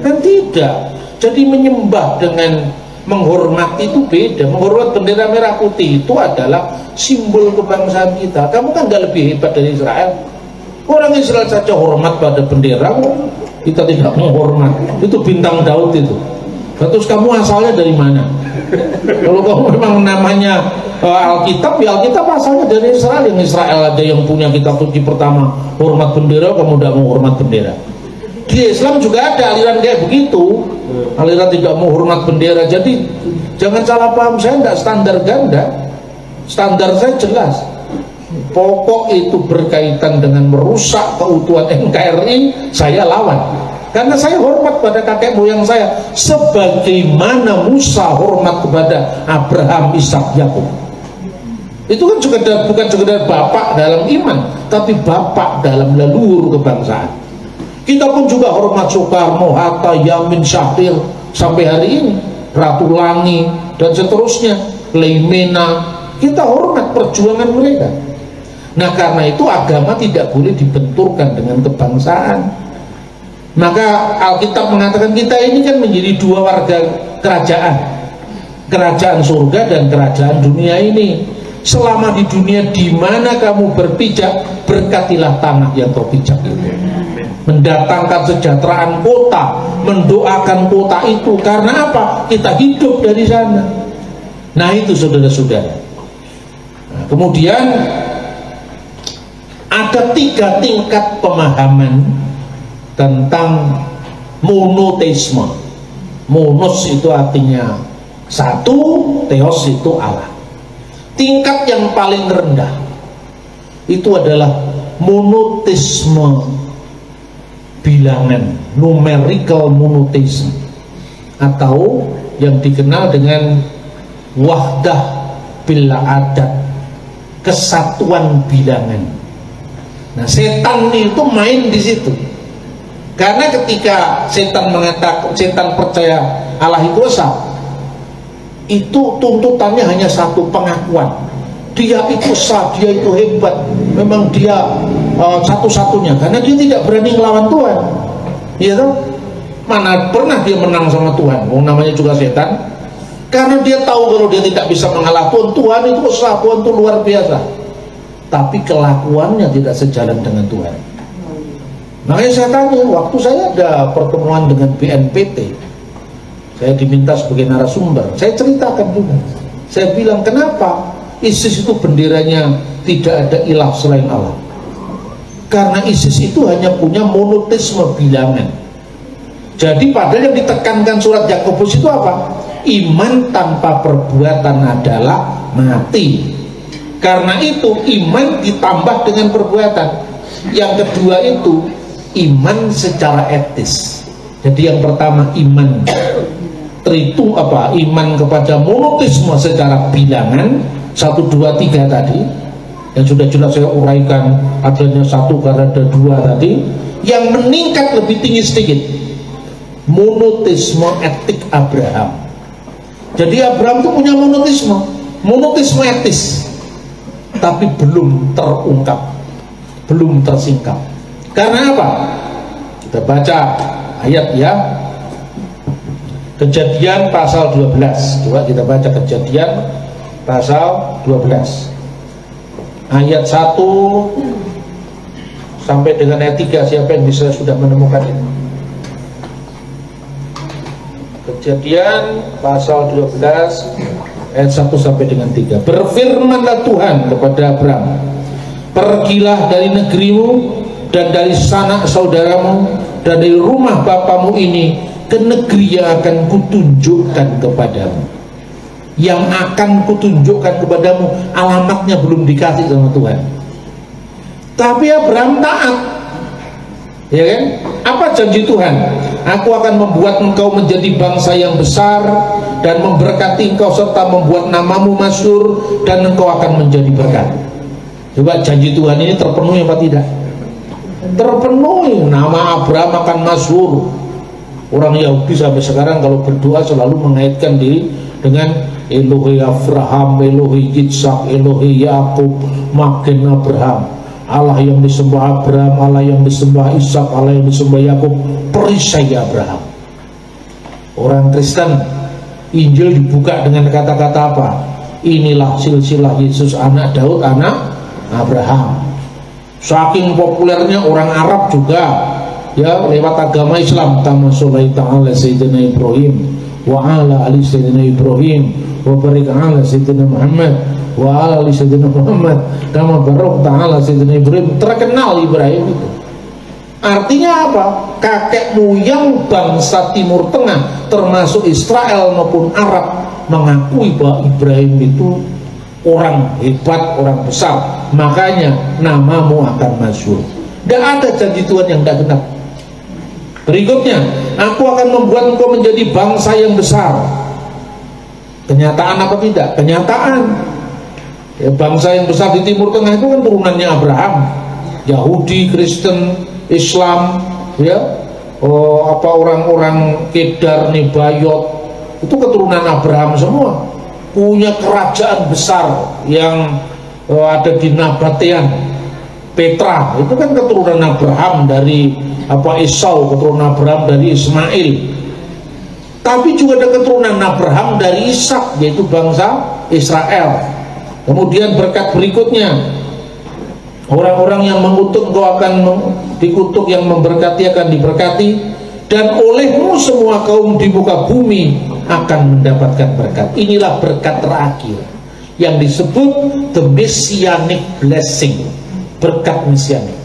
Kan tidak. Jadi menyembah dengan menghormati itu beda. Menghormat bendera merah putih itu adalah simbol kebangsaan kita. Kamu kan gak lebih hebat dari Israel. Orang Israel saja hormat pada bendera, kita tidak menghormat. Itu bintang Daud itu. Terus kamu asalnya dari mana? Kalau kamu memang namanya Alkitab, ya Alkitab asalnya dari Israel. Yang Israel aja yang punya kitab suci pertama hormat bendera, kamu tidak mau hormat bendera. Di Islam juga ada aliran kayak begitu, aliran tidak mau hormat bendera. Jadi jangan salah paham, saya tidak standar ganda, standar saya jelas. Pokok itu berkaitan dengan merusak keutuhan NKRI, saya lawan. Karena saya hormat pada kakek moyang saya, sebagaimana Musa hormat kepada Abraham, Ishak, Yakub. Itu kan juga bukan sekedar bapak dalam iman, tapi bapak dalam leluhur kebangsaan. Kita pun juga hormat Soekarno, Hatta, Yamin, Syahrir sampai hari ini, Ratu Langi dan seterusnya, Leimena. Kita hormat perjuangan mereka. Nah, karena itu agama tidak boleh dibenturkan dengan kebangsaan. Maka Alkitab mengatakan kita ini kan menjadi dua warga kerajaan, kerajaan surga dan kerajaan dunia ini. Selama di dunia di mana kamu berpijak, berkatilah tanah yang kau pijak itu. Mendatangkan kesejahteraan kota, mendoakan kota itu. Karena apa? Kita hidup dari sana. Nah, itu saudara-saudara. Nah, kemudian ada 3 tingkat pemahaman tentang monoteisme. Monos itu artinya satu, theos itu Allah. Tingkat yang paling rendah itu adalah monoteisme bilangan, numerical monotheism, atau yang dikenal dengan wahdah bil adat, kesatuan bilangan. Nah, setan itu main di situ. Karena ketika setan mengatakan, setan percaya Allah itu esa, itu tuntutannya hanya satu, pengakuan. Dia itu sah, dia itu hebat, memang dia satu-satunya, karena dia tidak berani melawan Tuhan. Iya toh? Mana pernah dia menang sama Tuhan? Namanya juga setan. Karena dia tahu kalau dia tidak bisa mengalah Tuhan. Tuhan itu sah, Tuhan itu luar biasa. Tapi kelakuannya tidak sejalan dengan Tuhan. Makanya saya tanya, waktu saya ada pertemuan dengan BNPT, saya diminta sebagai narasumber, saya ceritakan juga. Saya bilang, kenapa ISIS itu benderanya tidak ada ilah selain Allah? Karena ISIS itu hanya punya monoteisme bilangan. Jadi padahal yang ditekankan surat Yakobus itu apa? Iman tanpa perbuatan adalah mati. Karena itu iman ditambah dengan perbuatan. Yang kedua itu iman secara etis. Jadi yang pertama iman itu apa? Iman kepada monoteisme secara bilangan 1, 2, 3 tadi, yang sudah jelas saya uraikan, adanya 1 karena ada 2 tadi. Yang meningkat lebih tinggi sedikit, monoteisme etik Abraham. Jadi Abraham itu punya monoteisme etis, tapi belum terungkap, belum tersingkap. Karena apa? Kita baca ayat ya, Kejadian pasal 12. Coba kita baca Kejadian pasal 12 ayat 1 sampai dengan ayat 3. Siapa yang bisa sudah menemukan itu? Kejadian pasal 12 ayat 1 sampai dengan 3. Berfirmanlah Tuhan kepada Abraham, pergilah dari negerimu dan dari sanak saudaramu dan dari rumah bapamu ini ke negeri yang akan kutunjukkan kepadamu. Yang akan kutunjukkan kepadamu, alamatnya belum dikasih sama Tuhan. Tapi Abraham taat, ya kan? Apa janji Tuhan? Aku akan membuat engkau menjadi bangsa yang besar dan memberkati engkau serta membuat namamu masyhur dan engkau akan menjadi berkat. Coba janji Tuhan ini terpenuhi apa tidak? Terpenuhi. Nama Abraham akan masyhur. Orang Yahudi sampai sekarang kalau berdoa selalu mengaitkan diri dengan Elohe Abraham, Elohe Yitzhak, Elohe Yakub, Magen Abraham. Allah yang disembah Abraham, Allah yang disembah Ishak, Allah yang disembah Yakub, perisai Abraham. Orang Kristen, Injil dibuka dengan kata-kata apa? Inilah silsilah Yesus anak Daud, anak Abraham. Saking populernya orang Arab juga, ya, lewat agama Islam, kama sholaita ala sayyidina Ibrahim wa ala ali sayyidina Ibrahim wa barik ala sayyidina Muhammad wa ala ali sayyidina Muhammad kama barakta ala sayyidina Ibrahim. Terkenal Ibrahim itu. Artinya apa? Kakek moyang bangsa Timur Tengah termasuk Israel maupun Arab mengakui bahwa Ibrahim itu orang hebat, orang besar, makanya namamu akan masyhur. Tidak ada janji Tuhan yang tidak genap. Berikutnya, aku akan membuat engkau menjadi bangsa yang besar. Kenyataan apa tidak? Kenyataan. Ya, bangsa yang besar di Timur Tengah itu kan turunannya Abraham, Yahudi, Kristen, Islam, ya, orang-orang Kedar, Nebayot, itu keturunan Abraham semua. Punya kerajaan besar yang ada di Nabatean, Petra, itu kan keturunan Abraham dari Esau, keturunan Abraham dari Ismail. Tapi juga ada keturunan Abraham dari Ishak, yaitu bangsa Israel. Kemudian berkat berikutnya, orang-orang yang mengutuk engkau akan dikutuk, yang memberkati akan diberkati, dan olehmu semua kaum di muka bumi akan mendapatkan berkat. Inilah berkat terakhir yang disebut the messianic blessing, berkat messianik.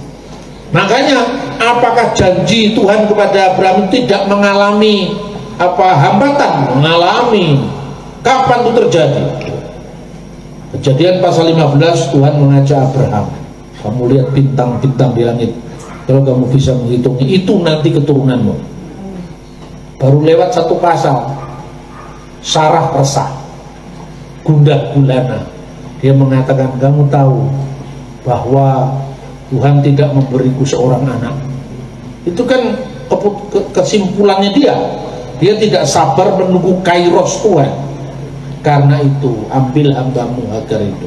Makanya apakah janji Tuhan kepada Abraham tidak mengalami hambatan? Mengalami. Kapan itu terjadi? Kejadian pasal 15, Tuhan mengajak Abraham, kamu lihat bintang-bintang di langit, kalau kamu bisa menghitungnya, itu nanti keturunanmu. Baru lewat satu pasal, Sarah resah, gundah gulana. Dia mengatakan, kamu tahu bahwa Tuhan tidak memberiku seorang anak. Itu kan kesimpulannya dia. Dia tidak sabar menunggu kairos Tuhan. Karena itu ambil hambamu Hagar itu,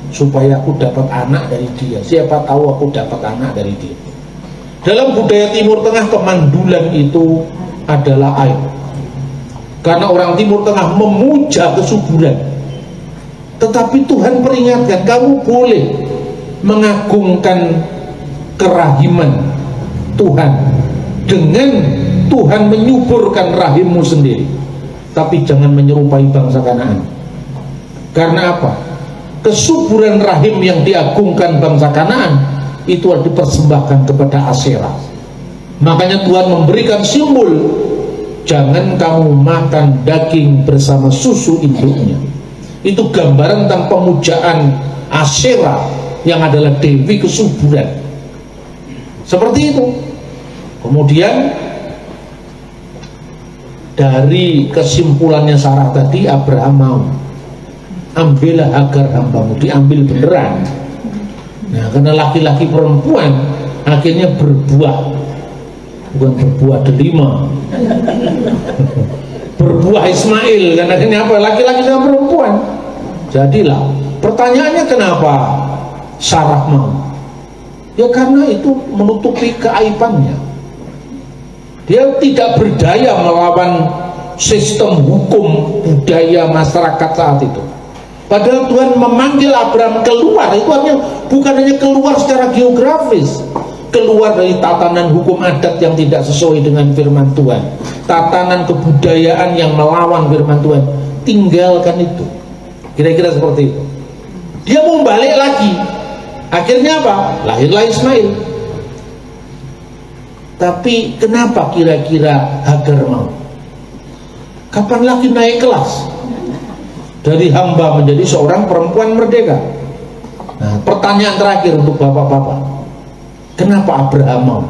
supaya aku dapat anak dari dia. Siapa tahu aku dapat anak dari dia. Dalam budaya Timur Tengah, kemandulan itu adalah aib. Karena orang Timur Tengah memuja kesuburan. Tetapi Tuhan peringatkan, kamu boleh mengagungkan kerahiman Tuhan dengan Tuhan menyuburkan rahimmu sendiri, tapi jangan menyerupai bangsa Kanaan. Karena apa? Kesuburan rahim yang diagungkan bangsa Kanaan itu dipersembahkan kepada Asyera. Makanya Tuhan memberikan simbol, jangan kamu makan daging bersama susu induknya. Itu gambaran tentang pemujaan Asyera yang adalah dewi kesuburan. Seperti itu. Kemudian dari kesimpulannya Sarah tadi, Abraham mau, ambillah Hagar hambamu. Diambil beneran. Nah, karena laki-laki perempuan akhirnya berbuah, bukan berbuah delima, berbuah Ismail. Karena akhirnya apa? Laki-laki sama perempuan. Jadilah. Pertanyaannya kenapa Sarah mau? Ya karena itu menutupi keaibannya. Dia tidak berdaya melawan sistem hukum budaya masyarakat saat itu. Padahal Tuhan memanggil Abraham keluar, itu artinya bukan hanya keluar secara geografis, keluar dari tatanan hukum adat yang tidak sesuai dengan firman Tuhan, tatanan kebudayaan yang melawan firman Tuhan. Tinggalkan itu. Kira-kira seperti itu. Dia mau balik lagi. Akhirnya apa? Lahirlah Ismail. Tapi kenapa kira-kira Hagar mau? Kapan lagi naik kelas dari hamba menjadi seorang perempuan merdeka? Nah, pertanyaan terakhir untuk bapak-bapak, kenapa Abraham mau?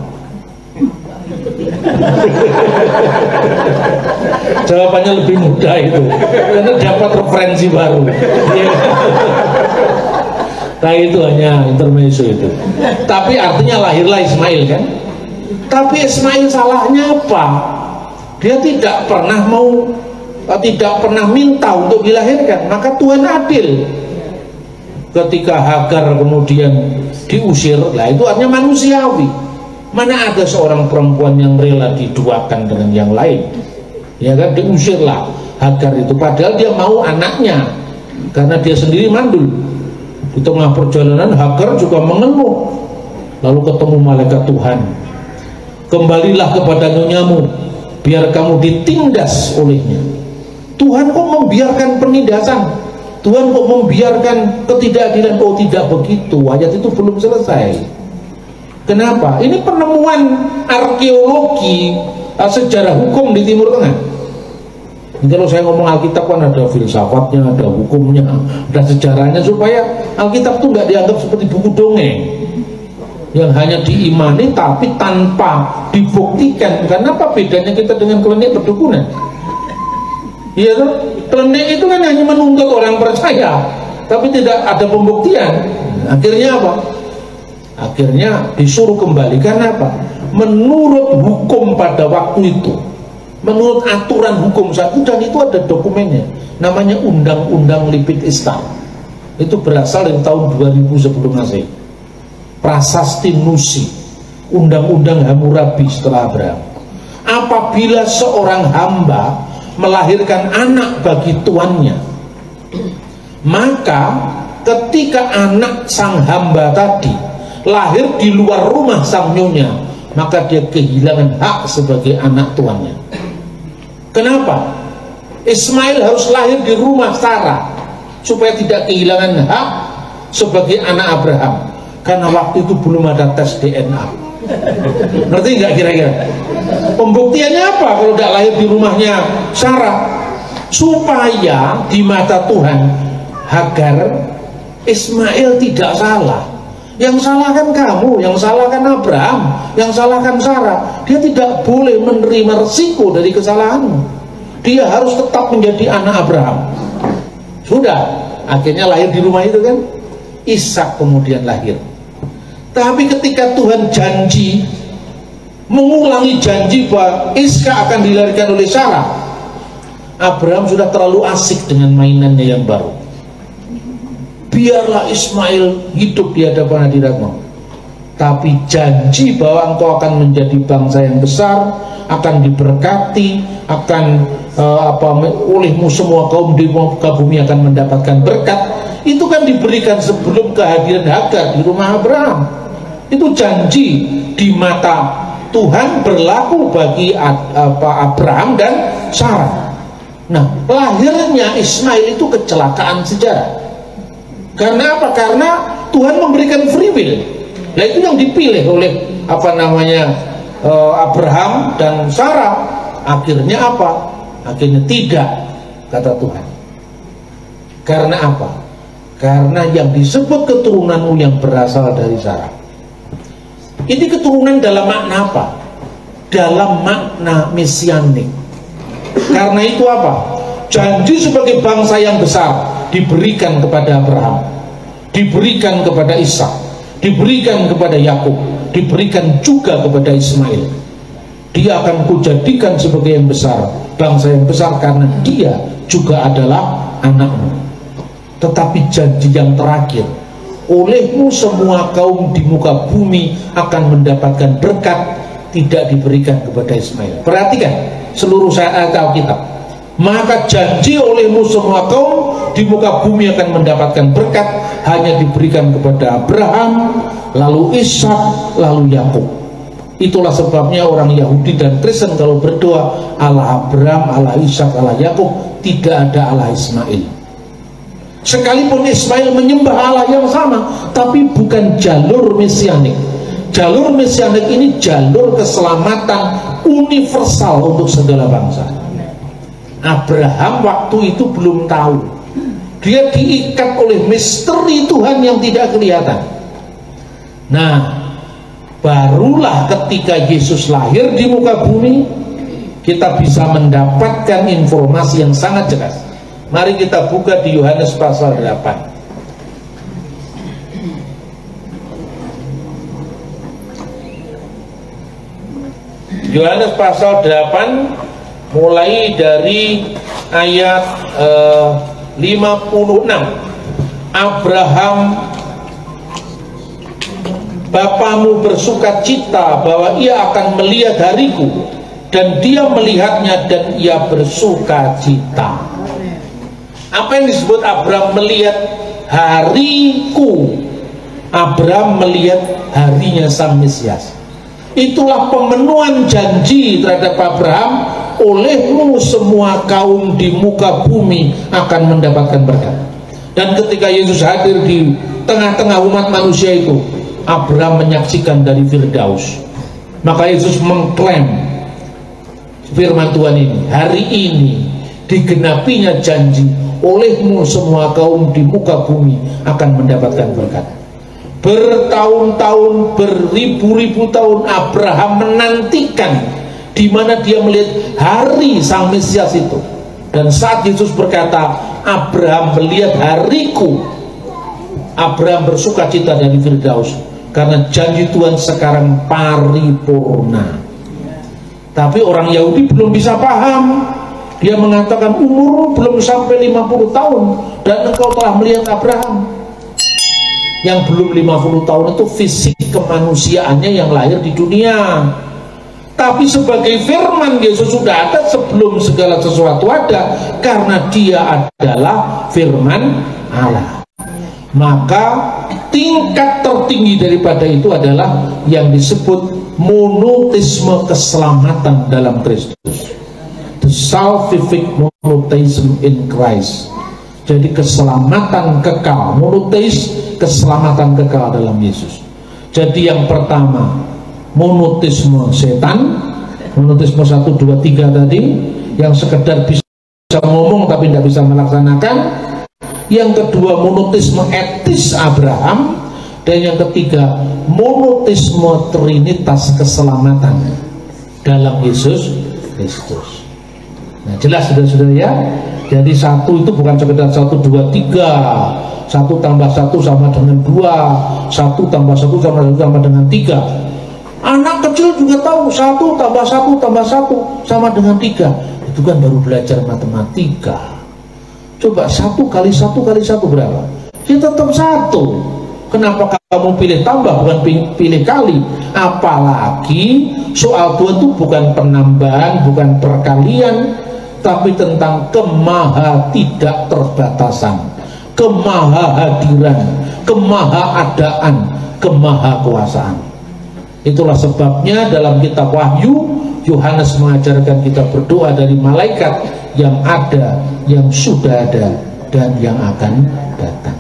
Jawabannya lebih mudah itu, karena dapat referensi baru. Nah, itu hanya intermezzo itu. Tapi artinya lahirlah Ismail kan? Tapi Ismail salahnya apa? Dia tidak pernah minta untuk dilahirkan. Maka Tuhan adil. Ketika Hagar kemudian diusir, lah itu artinya manusiawi. Mana ada seorang perempuan yang rela diduakan dengan yang lain? Ya kan, diusirlah Hagar itu. Padahal dia mau anaknya, karena dia sendiri mandul. Di tengah perjalanan Hagar juga mengeluh. Lalu ketemu malaikat Tuhan. Kembalilah kepada nyonyamu, biar kamu ditindas olehnya. Tuhan kok membiarkan penindasan? Tuhan kok membiarkan ketidakadilan? Oh, tidak begitu. Ayat itu belum selesai. Kenapa? Ini penemuan arkeologi sejarah hukum di Timur Tengah. Kalau saya ngomong Alkitab kan ada filsafatnya, ada hukumnya, ada sejarahnya, supaya Alkitab itu nggak dianggap seperti buku dongeng yang hanya diimani tapi tanpa dibuktikan. Karena apa bedanya kita dengan klinik perdukunan? Ya, klinik itu kan hanya menuntut orang percaya, tapi tidak ada pembuktian. Akhirnya apa? Akhirnya disuruh kembalikan apa? Menurut hukum pada waktu itu, menurut aturan hukum saat itu, dan itu ada dokumennya, namanya Undang-Undang Lipit Istar. Itu berasal dari tahun 2000 sebelum Masehi. Prasasti Nusi, Undang-Undang Hammurabi setelah Abraham. Apabila seorang hamba melahirkan anak bagi tuannya, maka ketika anak sang hamba tadi lahir di luar rumah sang nyonya, maka dia kehilangan hak sebagai anak tuannya. Kenapa? Ismail harus lahir di rumah Sarah supaya tidak kehilangan hak sebagai anak Abraham, karena waktu itu belum ada tes DNA. Ngerti nggak kira-kira? Pembuktiannya apa kalau tidak lahir di rumahnya Sarah? Supaya di mata Tuhan Hagar, Ismail tidak salah. Yang salah kan kamu, yang salah kan Abraham, yang salah kan Sarah. Dia tidak boleh menerima resiko dari kesalahanmu. Dia harus tetap menjadi anak Abraham. Sudah, akhirnya lahir di rumah itu kan. Ishak kemudian lahir. Tapi ketika Tuhan janji, mengulangi janji bahwa Ishak akan dilahirkan oleh Sarah, Abraham sudah terlalu asik dengan mainannya yang baru. Biarlah Ismail hidup di hadapan hadiratmu, tapi janji bahwa engkau akan menjadi bangsa yang besar, akan diberkati, akan olehmu semua kaum di muka bumi akan mendapatkan berkat, itu kan diberikan sebelum kehadiran Hagar di rumah Abraham. Itu janji di mata Tuhan berlaku bagi Abraham dan Sarah. Nah, lahirnya Ismail itu kecelakaan sejarah. Karena apa? Karena Tuhan memberikan free will. Nah, itu yang dipilih oleh Abraham dan Sarah. Akhirnya apa? Akhirnya tidak, kata Tuhan. Karena apa? Karena yang disebut keturunanmu yang berasal dari Sarah. Ini keturunan dalam makna apa? Dalam makna mesianik. Karena itu apa? Janji sebagai bangsa yang besar diberikan kepada Abraham, diberikan kepada Ishak, diberikan kepada Yakub, diberikan juga kepada Ismail. Dia akan kujadikan sebagai yang besar, bangsa yang besar, karena dia juga adalah anakmu. Tetapi janji yang terakhir, olehmu semua kaum di muka bumi akan mendapatkan berkat, tidak diberikan kepada Ismail. Perhatikan seluruh ayat Alkitab. Maka janji olehmu semua kaum di muka bumi akan mendapatkan berkat hanya diberikan kepada Abraham, lalu Ishak, lalu Yakub. Itulah sebabnya orang Yahudi dan Kristen kalau berdoa Allah Abraham, Allah Ishak, Allah Yakub, tidak ada Allah Ismail. Sekalipun Ismail menyembah Allah yang sama, tapi bukan jalur mesianik. Jalur mesianik ini jalur keselamatan universal untuk segala bangsa. Abraham waktu itu belum tahu, dia diikat oleh misteri Tuhan yang tidak kelihatan. Nah, barulah ketika Yesus lahir di muka bumi, kita bisa mendapatkan informasi yang sangat jelas. Mari kita buka di Yohanes pasal 8. Yohanes pasal 8 mulai dari ayat 56. Abraham bapamu bersuka cita bahwa ia akan melihat hariku, dan dia melihatnya dan ia bersuka cita. Apa yang disebut Abraham melihat hariku? Abraham melihat harinya Sang Mesias. Itulah pemenuhan janji terhadap Abraham, olehmu semua kaum di muka bumi akan mendapatkan berkat. Dan ketika Yesus hadir di tengah-tengah umat manusia itu, Abraham menyaksikan dari Firdaus. Maka Yesus mengklaim firman Tuhan ini, hari ini digenapinya janji, olehmu semua kaum di muka bumi akan mendapatkan berkat. Bertahun-tahun, beribu-ribu tahun Abraham menantikan, di mana dia melihat hari sang Mesias itu. Dan saat Yesus berkata, Abraham melihat hariku, Abraham bersuka cita dari Firdaus, karena janji Tuhan sekarang paripurna. Tapi orang Yahudi belum bisa paham. Dia mengatakan, umurmu belum sampai 50 tahun dan engkau telah melihat Abraham. Yang belum 50 tahun itu fisik kemanusiaannya yang lahir di dunia. Tapi sebagai firman Yesus sudah ada sebelum segala sesuatu ada, karena dia adalah firman Allah. Maka tingkat tertinggi daripada itu adalah yang disebut monoteisme keselamatan dalam Kristus. The salvific monotheism in Christ. Jadi keselamatan kekal, monoteis, keselamatan kekal dalam Yesus. Jadi yang pertama monoteisme setan, monoteisme 1, 2, 3 tadi, yang sekedar bisa ngomong tapi tidak bisa melaksanakan. Yang kedua monoteisme etis Abraham, dan yang ketiga monoteisme trinitas keselamatan dalam Yesus Kristus. Nah, jelas saudara-saudara ya. Jadi satu itu bukan sekedar 1, 2, 3, 1 tambah 1 sama dengan 2, 1 tambah 1 sama dengan 3. Anak kecil juga tahu 1 tambah 1 tambah 1 sama dengan 3. Itu kan baru belajar matematika. Coba 1 kali 1 kali 1 berapa? Ya tetap 1. Kenapa kamu pilih tambah bukan pilih kali? Apalagi soal Tuhan itu bukan penambahan, bukan perkalian, tapi tentang kemaha tidak terbatasan, kemahahadiran, kemahaadaan, kemahakuasaan. Itulah sebabnya dalam kitab Wahyu Yohanes mengajarkan kita berdoa dari malaikat yang ada, yang sudah ada, dan yang akan datang.